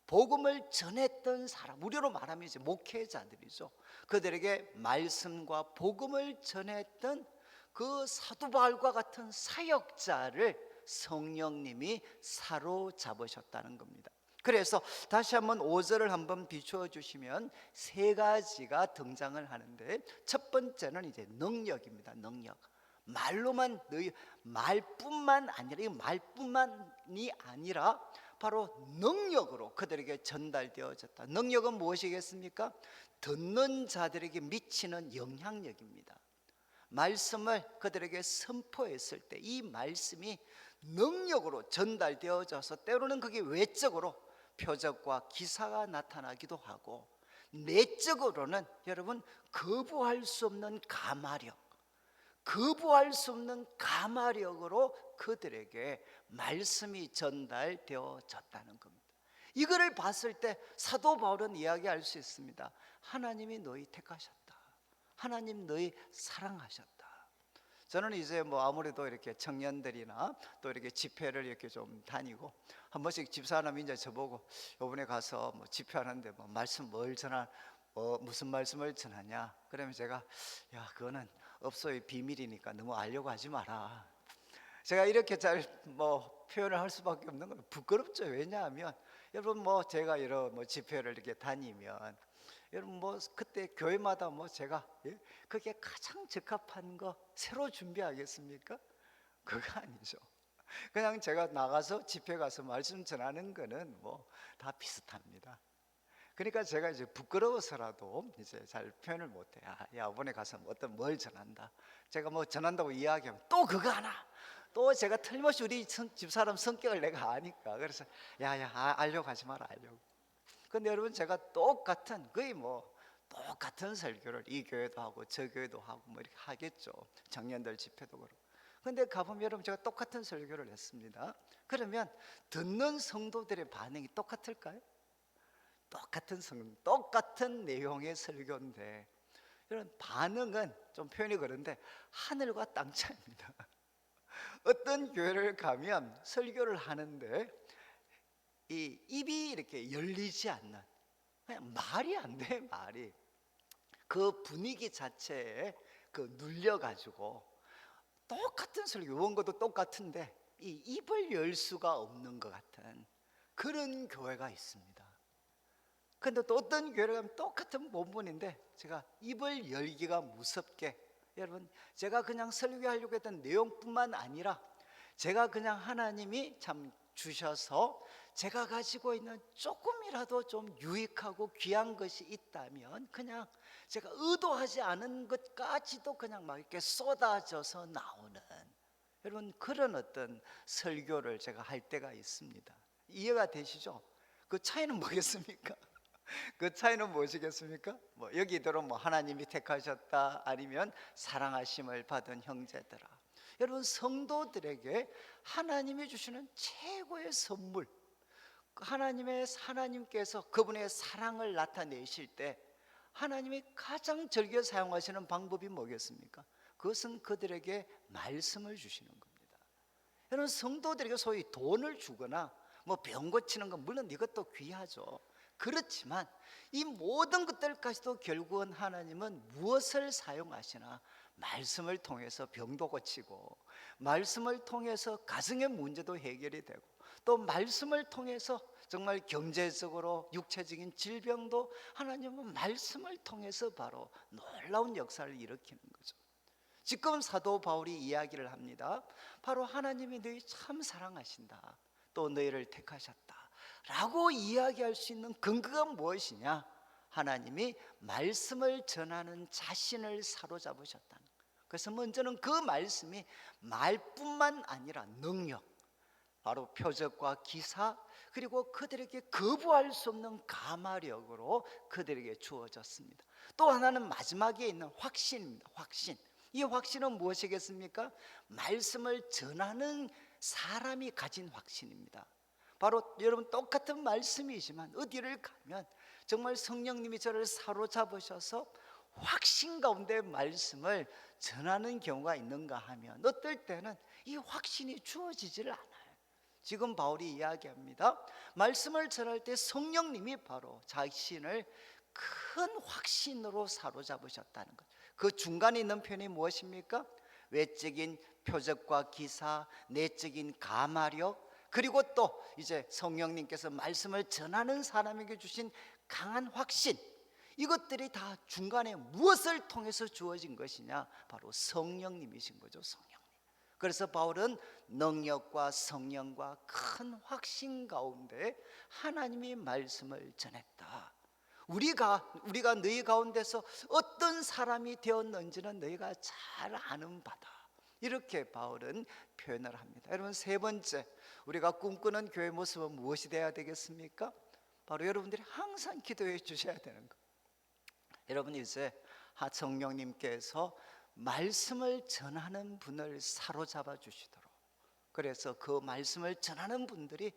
복음을 전했던 사람, 우리로 말하면 이제 목회자들이죠. 그들에게 말씀과 복음을 전했던 그 사도 바울과 같은 사역자를 성령님이 사로잡으셨다는 겁니다. 그래서 다시 한번 5절을 한번 비추어 주시면 세 가지가 등장을 하는데 첫 번째는 이제 능력입니다. 능력. 말로만, 너희 말뿐만 아니라, 이 말뿐만이 아니라 바로 능력으로 그들에게 전달되어졌다. 능력은 무엇이겠습니까? 듣는 자들에게 미치는 영향력입니다. 말씀을 그들에게 선포했을 때 이 말씀이 능력으로 전달되어져서 때로는 그게 외적으로 표적과 기사가 나타나기도 하고, 내적으로는 여러분 거부할 수 없는 감화력, 거부할 수 없는 감화력으로 그들에게 말씀이 전달되어졌다는 겁니다. 이거를 봤을 때 사도 바울은 이야기할 수 있습니다. 하나님이 너희 택하셨다. 하나님 너희 사랑하셨다. 저는 이제 뭐 아무래도 이렇게 청년들이나 또 이렇게 집회를 이렇게 좀 다니고 한 번씩 집사람이 이제 저보고 이번에 가서 뭐 집회하는데 뭐 말씀 뭘 전하, 무슨 말씀을 전하냐? 그러면 제가 야 그거는 업소의 비밀이니까 너무 알려고 하지 마라. 제가 이렇게 잘 뭐 표현을 할 수밖에 없는 거예요. 부끄럽죠. 왜냐하면 여러분 뭐 제가 이런 뭐 집회를 이렇게 다니면 여러분 뭐 그때 교회마다 뭐 제가 그게 가장 적합한 거 새로 준비하겠습니까? 그거 아니죠. 그냥 제가 나가서 집회 가서 말씀 전하는 거는 뭐 다 비슷합니다. 그러니까 제가 이제 부끄러워서라도 이제 잘 표현을 못해. 야, 이번에 가서 어떤 뭘 전한다. 제가 뭐 전한다고 이야기하면 또 그거 하나. 또 제가 틀림없이 우리 집사람 성격을 내가 아니까. 그래서 야야 알려고 하지 마라 알려고. 근데 여러분 제가 똑같은 거의 뭐 똑같은 설교를 이 교회도 하고 저 교회도 하고 뭐 이렇게 하겠죠. 청년들 집회도 그렇고. 근데 가보면 여러분 제가 똑같은 설교를 했습니다. 그러면 듣는 성도들의 반응이 똑같을까요? 똑같은 내용의 설교인데 이런 반응은 좀 표현이 그런데 하늘과 땅 차이입니다. 어떤 교회를 가면 설교를 하는데 이 입이 이렇게 열리지 않는, 그냥 말이 안 돼. 말이 그 분위기 자체에 그 눌려가지고 똑같은 설교 원고도 똑같은데 이 입을 열 수가 없는 것 같은 그런 교회가 있습니다. 근데 또 어떤 교회를 가면 똑같은 본문인데 제가 입을 열기가 무섭게, 여러분 제가 그냥 설교하려고 했던 내용뿐만 아니라 제가 그냥 하나님이 참 주셔서 제가 가지고 있는 조금이라도 좀 유익하고 귀한 것이 있다면 그냥 제가 의도하지 않은 것까지도 그냥 막 이렇게 쏟아져서 나오는, 여러분 그런 어떤 설교를 제가 할 때가 있습니다. 이해가 되시죠? 그 차이는 뭐겠습니까? 그 차이는 무엇이겠습니까? 뭐 여기들은 뭐 하나님이 택하셨다, 아니면 사랑하심을 받은 형제들아. 여러분 성도들에게 하나님이 주시는 최고의 선물, 하나님께서 그분의 사랑을 나타내실 때 하나님이 가장 즐겨 사용하시는 방법이 뭐겠습니까? 그것은 그들에게 말씀을 주시는 겁니다. 여러분 성도들에게 소위 돈을 주거나 뭐 병 고치는 건 물론 이것도 귀하죠. 그렇지만 이 모든 것들까지도 결국은 하나님은 무엇을 사용하시나? 말씀을 통해서 병도 고치고, 말씀을 통해서 가정의 문제도 해결이 되고, 또 말씀을 통해서 정말 경제적으로 육체적인 질병도 하나님은 말씀을 통해서 바로 놀라운 역사를 일으키는 거죠. 지금 사도 바울이 이야기를 합니다. 바로 하나님이 너희 참 사랑하신다, 또 너희를 택하셨다 라고 이야기할 수 있는 근거가 무엇이냐? 하나님이 말씀을 전하는 자신을 사로잡으셨다는 거예요. 그래서 먼저는 그 말씀이 말뿐만 아니라 능력, 바로 표적과 기사, 그리고 그들에게 거부할 수 없는 가마력으로 그들에게 주어졌습니다. 또 하나는 마지막에 있는 확신입니다. 확신. 이 확신은 무엇이겠습니까? 말씀을 전하는 사람이 가진 확신입니다. 바로 여러분 똑같은 말씀이지만 어디를 가면 정말 성령님이 저를 사로잡으셔서 확신 가운데 말씀을 전하는 경우가 있는가 하면 어떨 때는 이 확신이 주어지질 않아요. 지금 바울이 이야기합니다. 말씀을 전할 때 성령님이 바로 자신을 큰 확신으로 사로잡으셨다는 것. 그 중간에 있는 표현이 무엇입니까? 외적인 표적과 기사, 내적인 가마력, 그리고 또 이제 성령님께서 말씀을 전하는 사람에게 주신 강한 확신, 이것들이 다 중간에 무엇을 통해서 주어진 것이냐? 바로 성령님이신 거죠. 성령님. 그래서 바울은 능력과 성령과 큰 확신 가운데 하나님의 말씀을 전했다. 우리가 너희 가운데서 어떤 사람이 되었는지는 너희가 잘 아는 바다. 이렇게 바울은 표현을 합니다. 여러분 세 번째, 우리가 꿈꾸는 교회 모습은 무엇이 되어야 되겠습니까? 바로 여러분들이 항상 기도해 주셔야 되는 것. 여러분 이제 성령님께서 말씀을 전하는 분을 사로잡아 주시도록, 그래서 그 말씀을 전하는 분들이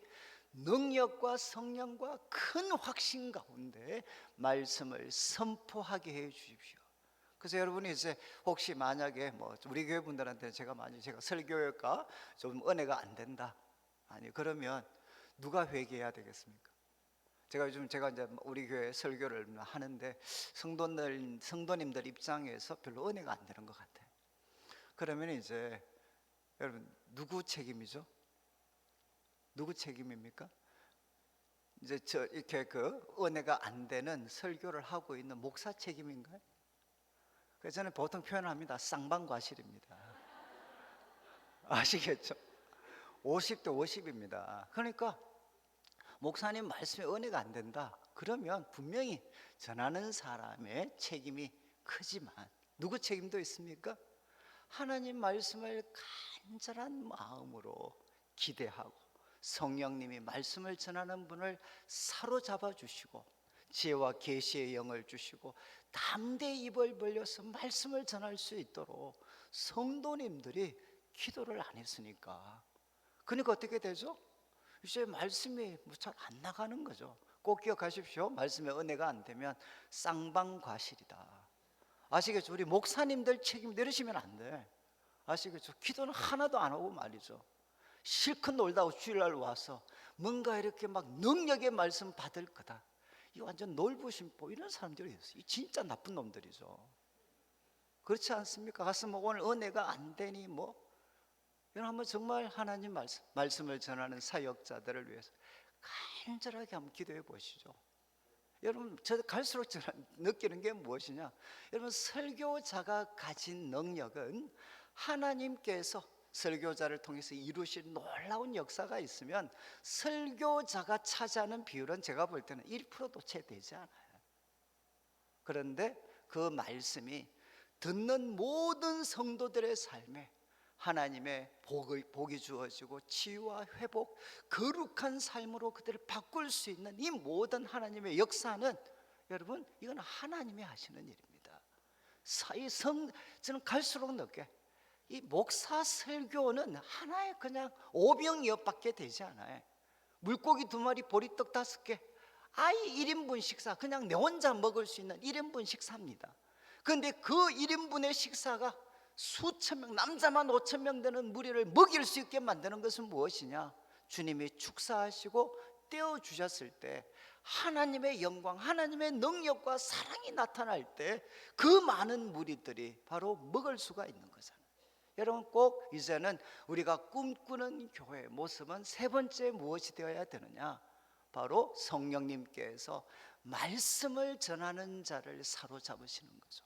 능력과 성령과 큰 확신 가운데 말씀을 선포하게 해 주십시오. 그래서 여러분이 이제 혹시 만약에 뭐 우리 교회 분들한테 제가 설교가 좀 은혜가 안 된다, 아니 그러면 누가 회개해야 되겠습니까? 제가 이제 우리 교회 설교를 하는데 성도님들 입장에서 별로 은혜가 안 되는 것 같아요. 그러면 이제 여러분 누구 책임이죠? 누구 책임입니까? 이제 저 이렇게 그 은혜가 안 되는 설교를 하고 있는 목사 책임인가요? 그래서 저는 보통 표현합니다. 쌍방과실입니다. 아시겠죠? 50대 50입니다. 그러니까 목사님 말씀에 은혜가 안 된다. 그러면 분명히 전하는 사람의 책임이 크지만 누구 책임도 있습니까? 하나님 말씀을 간절한 마음으로 기대하고 성령님이 말씀을 전하는 분을 사로잡아 주시고 지혜와 계시의 영을 주시고 담대히 입을 벌려서 말씀을 전할 수 있도록 성도님들이 기도를 안 했으니까, 그러니까 어떻게 되죠? 이제 말씀이 잘 안 나가는 거죠. 꼭 기억하십시오. 말씀의 은혜가 안 되면 쌍방과실이다. 아시겠죠? 우리 목사님들 책임 내리시면 안 돼. 아시겠죠? 기도는 하나도 안 하고 말이죠. 실컷 놀다 주일날 와서 뭔가 이렇게 막 능력의 말씀 받을 거다. 이 완전 놀부심보 이런 사람들이 있어요. 진짜 나쁜 놈들이죠. 그렇지 않습니까? 가서 뭐 오늘 은혜가 안 되니 뭐 이런 한번 정말 하나님 말씀을 전하는 사역자들을 위해서 간절하게 한번 기도해 보시죠. 여러분, 저 갈수록 제가 느끼는 게 무엇이냐? 여러분, 설교자가 가진 능력은 하나님께서 설교자를 통해서 이루신 놀라운 역사가 있으면 설교자가 차지하는 비율은 제가 볼 때는 1%도 채 되지 않아요. 그런데 그 말씀이 듣는 모든 성도들의 삶에 하나님의 복이 주어지고 치유와 회복, 거룩한 삶으로 그들을 바꿀 수 있는 이 모든 하나님의 역사는, 여러분, 이건 하나님이 하시는 일입니다. 저는 갈수록 느껴 이 목사 설교는 하나의 그냥 오병이어밖에 되지 않아요. 물고기 2마리, 보리떡 5개, 아이 1인분 식사, 그냥 내 혼자 먹을 수 있는 1인분 식사입니다. 그런데 그 1인분의 식사가 수천 명, 남자만 5천 명 되는 무리를 먹일 수 있게 만드는 것은 무엇이냐? 주님이 축사하시고 떼어주셨을 때 하나님의 영광, 하나님의 능력과 사랑이 나타날 때 그 많은 무리들이 바로 먹을 수가 있는 거잖아요. 여러분, 꼭 이제는 우리가 꿈꾸는 교회의 모습은 세 번째 무엇이 되어야 되느냐? 바로 성령님께서 말씀을 전하는 자를 사로잡으시는 거죠.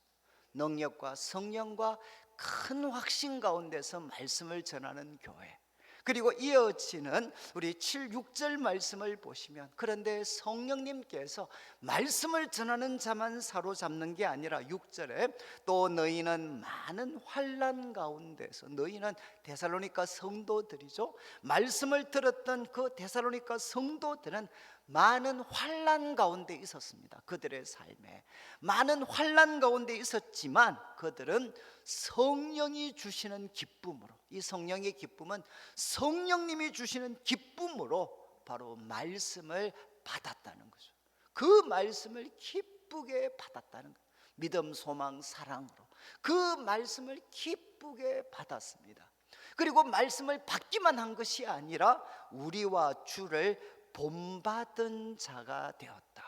능력과 성령과 큰 확신 가운데서 말씀을 전하는 교회. 그리고 이어지는 우리 7, 6절 말씀을 보시면, 그런데 성령님께서 말씀을 전하는 자만 사로잡는 게 아니라 6절에 또 너희는 많은 환난 가운데서, 너희는 데살로니가 성도들이죠. 말씀을 들었던 그 데살로니가 성도들은 많은 환난 가운데 있었습니다. 그들의 삶에 많은 환난 가운데 있었지만 그들은 성령이 주시는 기쁨으로, 이 성령의 기쁨은 성령님이 주시는 기쁨으로 바로 말씀을 받았다는 거죠. 그 말씀을 기쁘게 받았다는 거예요. 믿음, 소망, 사랑으로 그 말씀을 기쁘게 받았습니다. 그리고 말씀을 받기만 한 것이 아니라 우리와 주를 본받은 자가 되었다.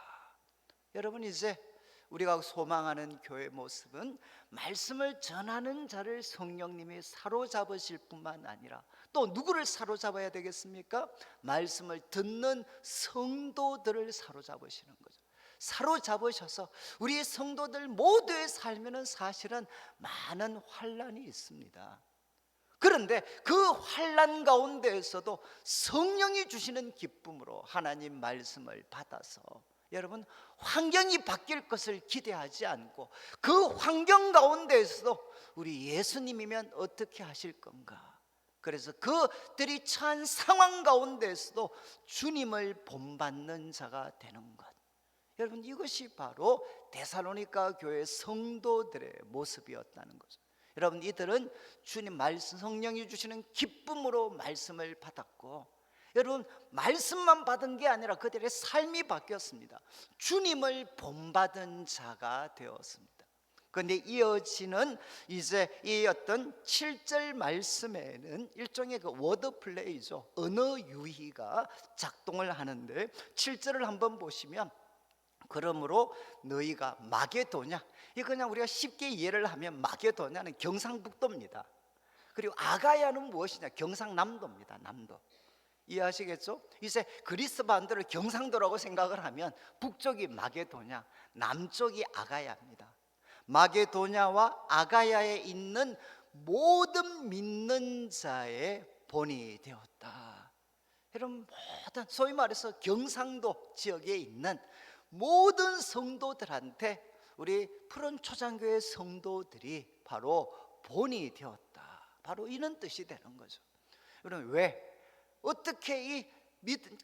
여러분, 이제 우리가 소망하는 교회 모습은 말씀을 전하는 자를 성령님이 사로잡으실 뿐만 아니라 또 누구를 사로잡아야 되겠습니까? 말씀을 듣는 성도들을 사로잡으시는 거죠. 사로잡으셔서 우리 성도들 모두의 삶에는 사실은 많은 환난이 있습니다. 그런데 그 환난 가운데에서도 성령이 주시는 기쁨으로 하나님 말씀을 받아서, 여러분, 환경이 바뀔 것을 기대하지 않고 그 환경 가운데에서도 우리 예수님이면 어떻게 하실 건가? 그래서 그들이 처한 상황 가운데에서도 주님을 본받는 자가 되는 것. 여러분, 이것이 바로 데살로니가 교회 성도들의 모습이었다는 거죠. 여러분, 이들은 주님 말씀, 성령이 주시는 기쁨으로 말씀을 받았고, 여러분, 말씀만 받은 게 아니라 그들의 삶이 바뀌었습니다. 주님을 본받은 자가 되었습니다. 그런데 이어지는 이제 이 어떤 7절 말씀에는 일종의 그 워드 플레이죠. 언어 유희가 작동을 하는데 7절을 한번 보시면, 그러므로 너희가 마게도냐, 이 그냥 우리가 쉽게 이해를 하면 마게도냐는 경상북도입니다. 그리고 아가야는 무엇이냐, 경상남도입니다. 남도. 이해하시겠죠? 이제 그리스 반도를 경상도라고 생각을 하면 북쪽이 마게도냐, 남쪽이 아가야입니다. 마게도냐와 아가야에 있는 모든 믿는 자의 본이 되었다. 여러분, 모든 소위 말해서 경상도 지역에 있는 모든 성도들한테 우리 푸른 초장교회 성도들이 바로 본이 되었다. 바로 이런 뜻이 되는 거죠. 여러분, 왜? 어떻게 이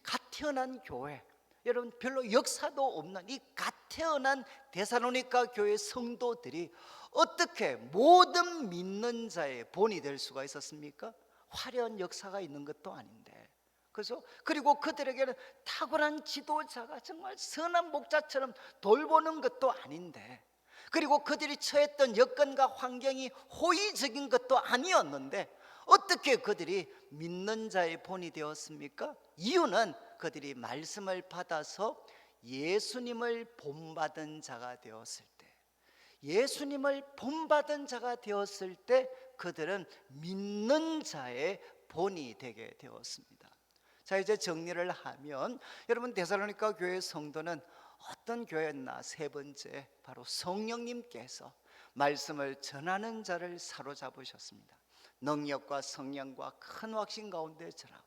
갓 태어난 교회, 여러분 별로 역사도 없는 이 갓 태어난 데살로니가 교회 성도들이 어떻게 모든 믿는 자의 본이 될 수가 있었습니까? 화려한 역사가 있는 것도 아닌데, 그죠? 그리고 그들에게는 탁월한 지도자가 정말 선한 목자처럼 돌보는 것도 아닌데, 그리고 그들이 처했던 여건과 환경이 호의적인 것도 아니었는데 어떻게 그들이 믿는 자의 본이 되었습니까? 이유는 그들이 말씀을 받아서 예수님을 본받은 자가 되었을 때, 예수님을 본받은 자가 되었을 때 그들은 믿는 자의 본이 되게 되었습니다. 자, 이제 정리를 하면 여러분, 데살로니가 교회 성도는 어떤 교회였나? 세 번째, 바로 성령님께서 말씀을 전하는 자를 사로잡으셨습니다. 능력과 성령과 큰 확신 가운데 전하고,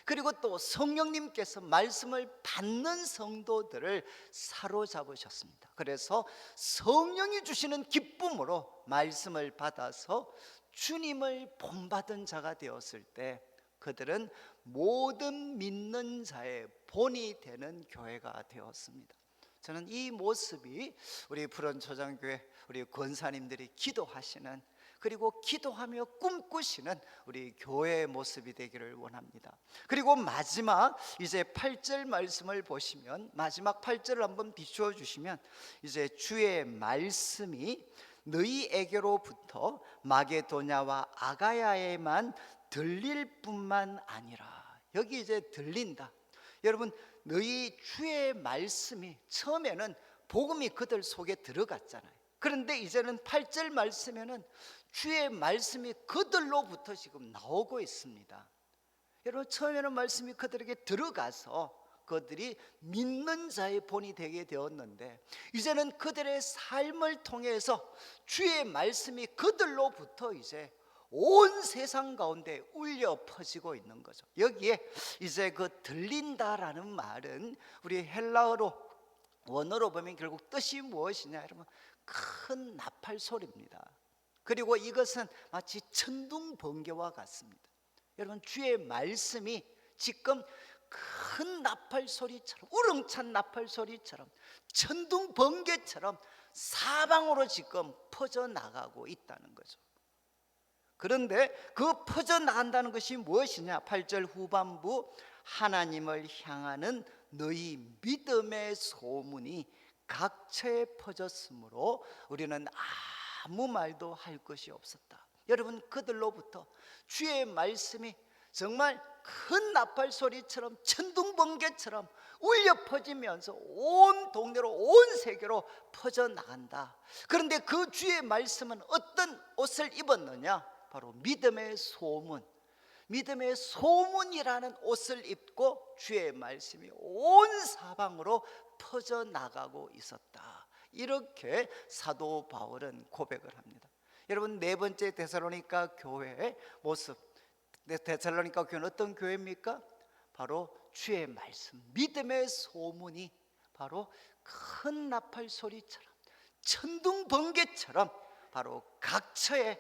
그리고 또 성령님께서 말씀을 받는 성도들을 사로잡으셨습니다. 그래서 성령이 주시는 기쁨으로 말씀을 받아서 주님을 본받은 자가 되었을 때 그들은 모든 믿는 자의 본이 되는 교회가 되었습니다. 저는 이 모습이 우리 푸른 초장교회 우리 권사님들이 기도하시는, 그리고 기도하며 꿈꾸시는 우리 교회의 모습이 되기를 원합니다. 그리고 마지막 이제 8절 말씀을 보시면, 마지막 8절을 한번 비추어 주시면, 이제 주의 말씀이 너희에게로부터 마게도냐와 아가야에만 들릴 뿐만 아니라, 여기 이제 들린다. 여러분, 너희 주의 말씀이, 처음에는 복음이 그들 속에 들어갔잖아요. 그런데 이제는 8절 말씀에는 주의 말씀이 그들로부터 지금 나오고 있습니다. 여러분, 처음에는 말씀이 그들에게 들어가서 그들이 믿는 자의 본이 되게 되었는데, 이제는 그들의 삶을 통해서 주의 말씀이 그들로부터 이제 온 세상 가운데 울려 퍼지고 있는 거죠. 여기에 이제 그 들린다라는 말은 우리 헬라어로, 원어로 보면 결국 뜻이 무엇이냐, 여러분, 큰 나팔 소리입니다. 그리고 이것은 마치 천둥 번개와 같습니다. 여러분, 주의 말씀이 지금 큰 나팔 소리처럼, 우렁찬 나팔 소리처럼, 천둥 번개처럼 사방으로 지금 퍼져나가고 있다는 거죠. 그런데 그 퍼져나간다는 것이 무엇이냐? 8절 후반부, 하나님을 향하는 너희 믿음의 소문이 각처에 퍼졌으므로 우리는 아무 말도 할 것이 없었다. 여러분, 그들로부터 주의 말씀이 정말 큰 나팔 소리처럼, 천둥 번개처럼 울려 퍼지면서 온 동네로, 온 세계로 퍼져나간다. 그런데 그 주의 말씀은 어떤 옷을 입었느냐? 바로 믿음의 소문, 믿음의 소문이라는 옷을 입고 주의 말씀이 온 사방으로 퍼져나가고 있었다. 이렇게 사도 바울은 고백을 합니다. 여러분, 네 번째 데살로니가 교회의 모습, 데살로니가 교회는 어떤 교회입니까? 바로 주의 말씀, 믿음의 소문이 바로 큰 나팔 소리처럼, 천둥 번개처럼 바로 각처에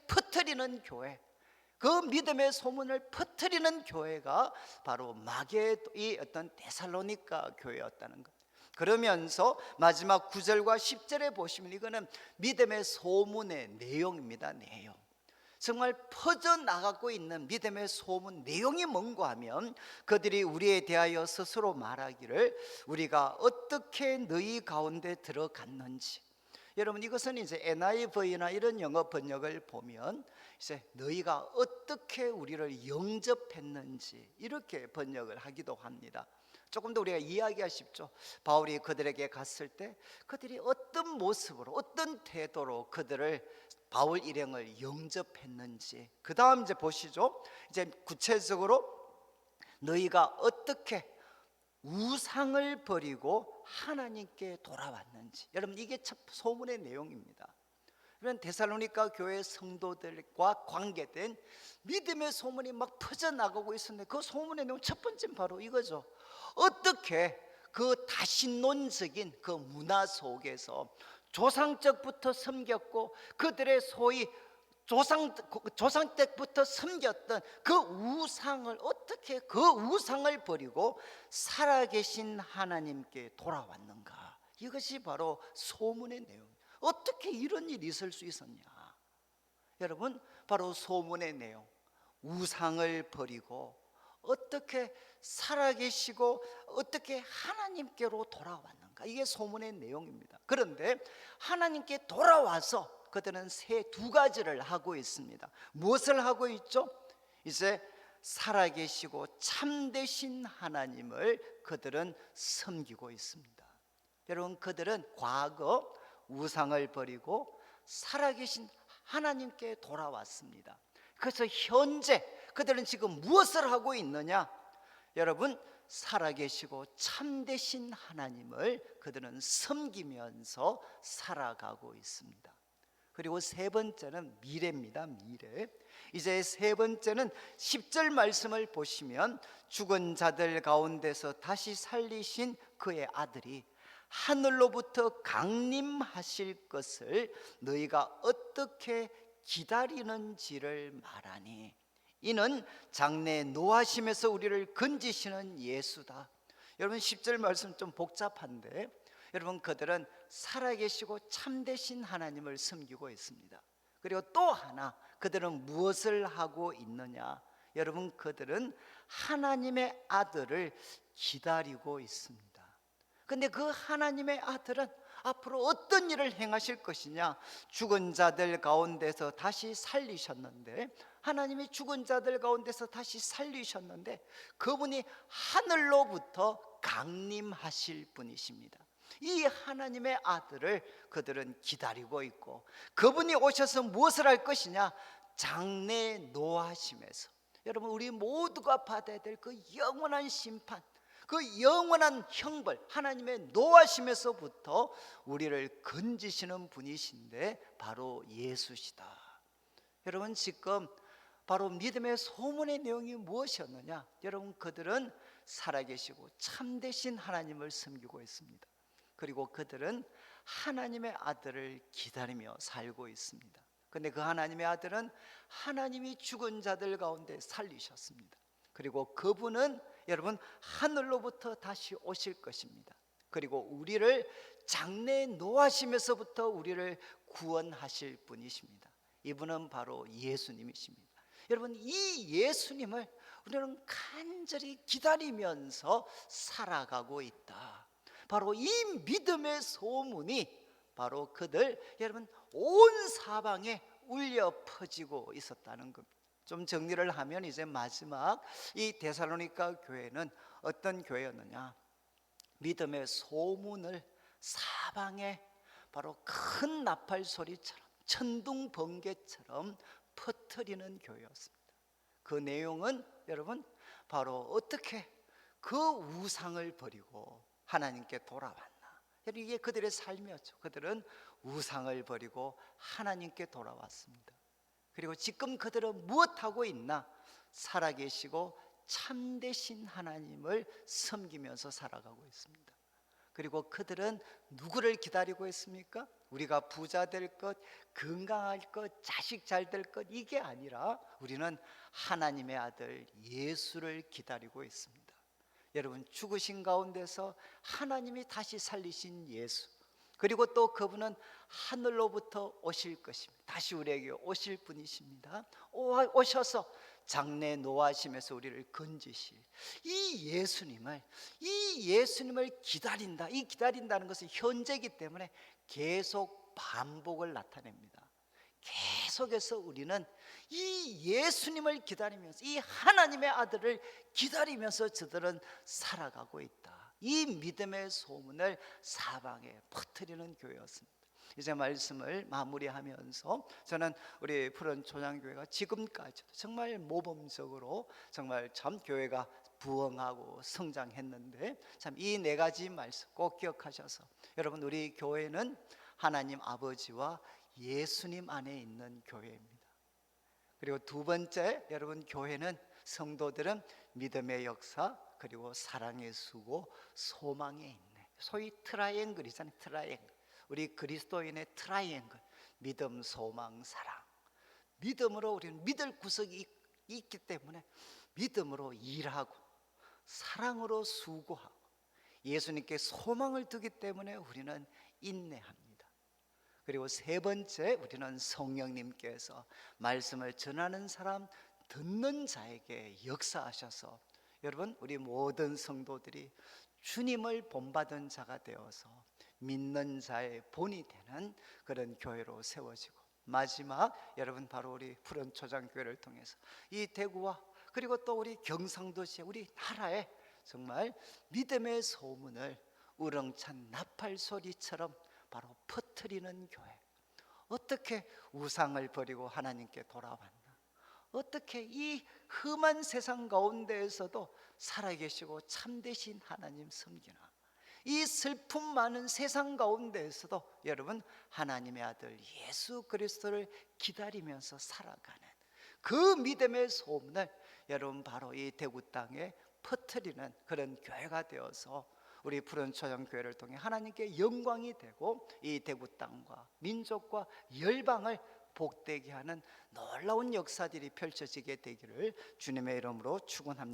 퍼뜨리는 교회, 그 믿음의 소문을 퍼뜨리는 교회가 바로 마게도의 어떤 데살로니가 교회였다는 것. 그러면서 마지막 9절과 10절에 보시면 이거는 믿음의 소문의 내용입니다. 내용, 정말 퍼져나가고 있는 믿음의 소문 내용이 뭔가 하면, 그들이 우리에 대하여 스스로 말하기를 우리가 어떻게 너희 가운데 들어갔는지. 여러분, 이것은 이제 NIV나 이런 영어 번역을 보면 이제 너희가 어떻게 우리를 영접했는지 이렇게 번역을 하기도 합니다. 조금 더 우리가 이해하기가 쉽죠. 바울이 그들에게 갔을 때 그들이 어떤 모습으로, 어떤 태도로 그들을, 바울 일행을 영접했는지. 그 다음 이제 보시죠. 이제 구체적으로 너희가 어떻게 우상을 버리고 하나님께 돌아왔는지. 여러분, 이게 첫 소문의 내용입니다. 그러면 데살로니가 교회 성도들과 관계된 믿음의 소문이 막 퍼져나가고 있었는데, 그 소문의 내용 첫 번째는 바로 이거죠. 어떻게 그 다신론적인 그 문화 속에서 조상 때부터 섬겼고 그들의 소위 조상 때부터 섬겼던 그 우상을, 어떻게 그 우상을 버리고 살아계신 하나님께 돌아왔는가. 이것이 바로 소문의 내용. 어떻게 이런 일이 있을 수 있었냐. 여러분, 바로 소문의 내용, 우상을 버리고 어떻게 살아계시고 어떻게 하나님께로 돌아왔는가, 이게 소문의 내용입니다. 그런데 하나님께 돌아와서 그들은 두 가지를 하고 있습니다. 무엇을 하고 있죠? 이제 살아계시고 참되신 하나님을 그들은 섬기고 있습니다. 여러분, 그들은 과거 우상을 버리고 살아계신 하나님께 돌아왔습니다. 그래서 현재 그들은 지금 무엇을 하고 있느냐? 여러분, 살아계시고 참되신 하나님을 그들은 섬기면서 살아가고 있습니다. 그리고 세 번째는 미래입니다. 미래. 이제 세 번째는 10절 말씀을 보시면 죽은 자들 가운데서 다시 살리신 그의 아들이 하늘로부터 강림하실 것을 너희가 어떻게 기다리는지를 말하니, 이는 장래 노하심에서 우리를 건지시는 예수다. 여러분, 10절 말씀 좀 복잡한데, 여러분, 그들은 살아계시고 참되신 하나님을 섬기고 있습니다. 그리고 또 하나, 그들은 무엇을 하고 있느냐? 여러분, 그들은 하나님의 아들을 기다리고 있습니다. 근데 그 하나님의 아들은 앞으로 어떤 일을 행하실 것이냐? 죽은 자들 가운데서 다시 살리셨는데, 하나님이 죽은 자들 가운데서 다시 살리셨는데 그분이 하늘로부터 강림하실 분이십니다. 이 하나님의 아들을 그들은 기다리고 있고, 그분이 오셔서 무엇을 할 것이냐? 장래 노하심에서, 여러분, 우리 모두가 받아야 될 그 영원한 심판, 그 영원한 형벌, 하나님의 노하심에서부터 우리를 건지시는 분이신데 바로 예수시다. 여러분, 지금 바로 믿음의 소문의 내용이 무엇이었느냐? 여러분, 그들은 살아계시고 참되신 하나님을 섬기고 있습니다. 그리고 그들은 하나님의 아들을 기다리며 살고 있습니다. 그런데 그 하나님의 아들은 하나님이 죽은 자들 가운데 살리셨습니다. 그리고 그분은 여러분 하늘로부터 다시 오실 것입니다. 그리고 우리를 장래 노하심에서부터 우리를 구원하실 분이십니다. 이분은 바로 예수님이십니다. 여러분, 이 예수님을 우리는 간절히 기다리면서 살아가고 있다. 바로 이 믿음의 소문이 바로 그들, 여러분, 온 사방에 울려 퍼지고 있었다는 겁니다. 좀 정리를 하면 이제 마지막, 이 데살로니가 교회는 어떤 교회였느냐? 믿음의 소문을 사방에 바로 큰 나팔 소리처럼, 천둥 번개처럼 퍼뜨리는 교회였습니다. 그 내용은 여러분 바로 어떻게 그 우상을 버리고 하나님께 돌아왔나. 이게 그들의 삶이었죠. 그들은 우상을 버리고 하나님께 돌아왔습니다. 그리고 지금 그들은 무엇하고 있나? 살아계시고 참되신 하나님을 섬기면서 살아가고 있습니다. 그리고 그들은 누구를 기다리고 있습니까? 우리가 부자 될 것, 건강할 것, 자식 잘 될 것, 이게 아니라 우리는 하나님의 아들 예수를 기다리고 있습니다. 여러분, 죽으신 가운데서 하나님이 다시 살리신 예수, 그리고 또 그분은 하늘로부터 오실 것입니다. 다시 우리에게 오실 분이십니다. 오셔서 장래 노하심에서 우리를 건지실 이 예수님을 기다린다. 이 기다린다는 것은 현재이기 때문에 계속 반복을 나타냅니다. 계속해서 우리는 이 예수님을 기다리면서, 이 하나님의 아들을 기다리면서 저들은 살아가고 있다. 이 믿음의 소문을 사방에 퍼뜨리는 교회였습니다. 이제 말씀을 마무리하면서 저는 우리 푸른 초장교회가 지금까지도 정말 모범적으로 정말 참 교회가 부흥하고 성장했는데, 참 이 네 가지 말씀 꼭 기억하셔서, 여러분 우리 교회는 하나님 아버지와 예수님 안에 있는 교회입니다. 그리고 두 번째, 여러분 교회는, 성도들은 믿음의 역사, 그리고 사랑의 수고, 소망의 인내, 소위 트라이앵글이잖아요. 트라이앵글. 우리 그리스도인의 트라이앵글, 믿음, 소망, 사랑. 믿음으로 우리는 믿을 구석이 있기 때문에 믿음으로 일하고, 사랑으로 수고하고, 예수님께 소망을 두기 때문에 우리는 인내합니다. 그리고 세 번째, 우리는 성령님께서 말씀을 전하는 사람, 듣는 자에게 역사하셔서, 여러분 우리 모든 성도들이 주님을 본받은 자가 되어서 믿는 자의 본이 되는 그런 교회로 세워지고, 마지막, 여러분 바로 우리 푸른 초장교회를 통해서 이 대구와 그리고 또 우리 경상도시, 우리 나라에 정말 믿음의 소문을 우렁찬 나팔 소리처럼 바로 퍼뜨리는 교회. 어떻게 우상을 버리고 하나님께 돌아왔나? 어떻게 이 험한 세상 가운데에서도 살아계시고 참되신 하나님 섬기나? 이 슬픔 많은 세상 가운데에서도 여러분 하나님의 아들 예수 그리스도를 기다리면서 살아가는 그 믿음의 소문을 여러분 바로 이 대구 땅에 퍼뜨리는 그런 교회가 되어서 우리 푸른 초장교회를 통해 하나님께 영광이 되고, 이 대구 땅과 민족과 열방을 복되게 하는 놀라운 역사들이 펼쳐지게 되기를 주님의 이름으로 축원합니다.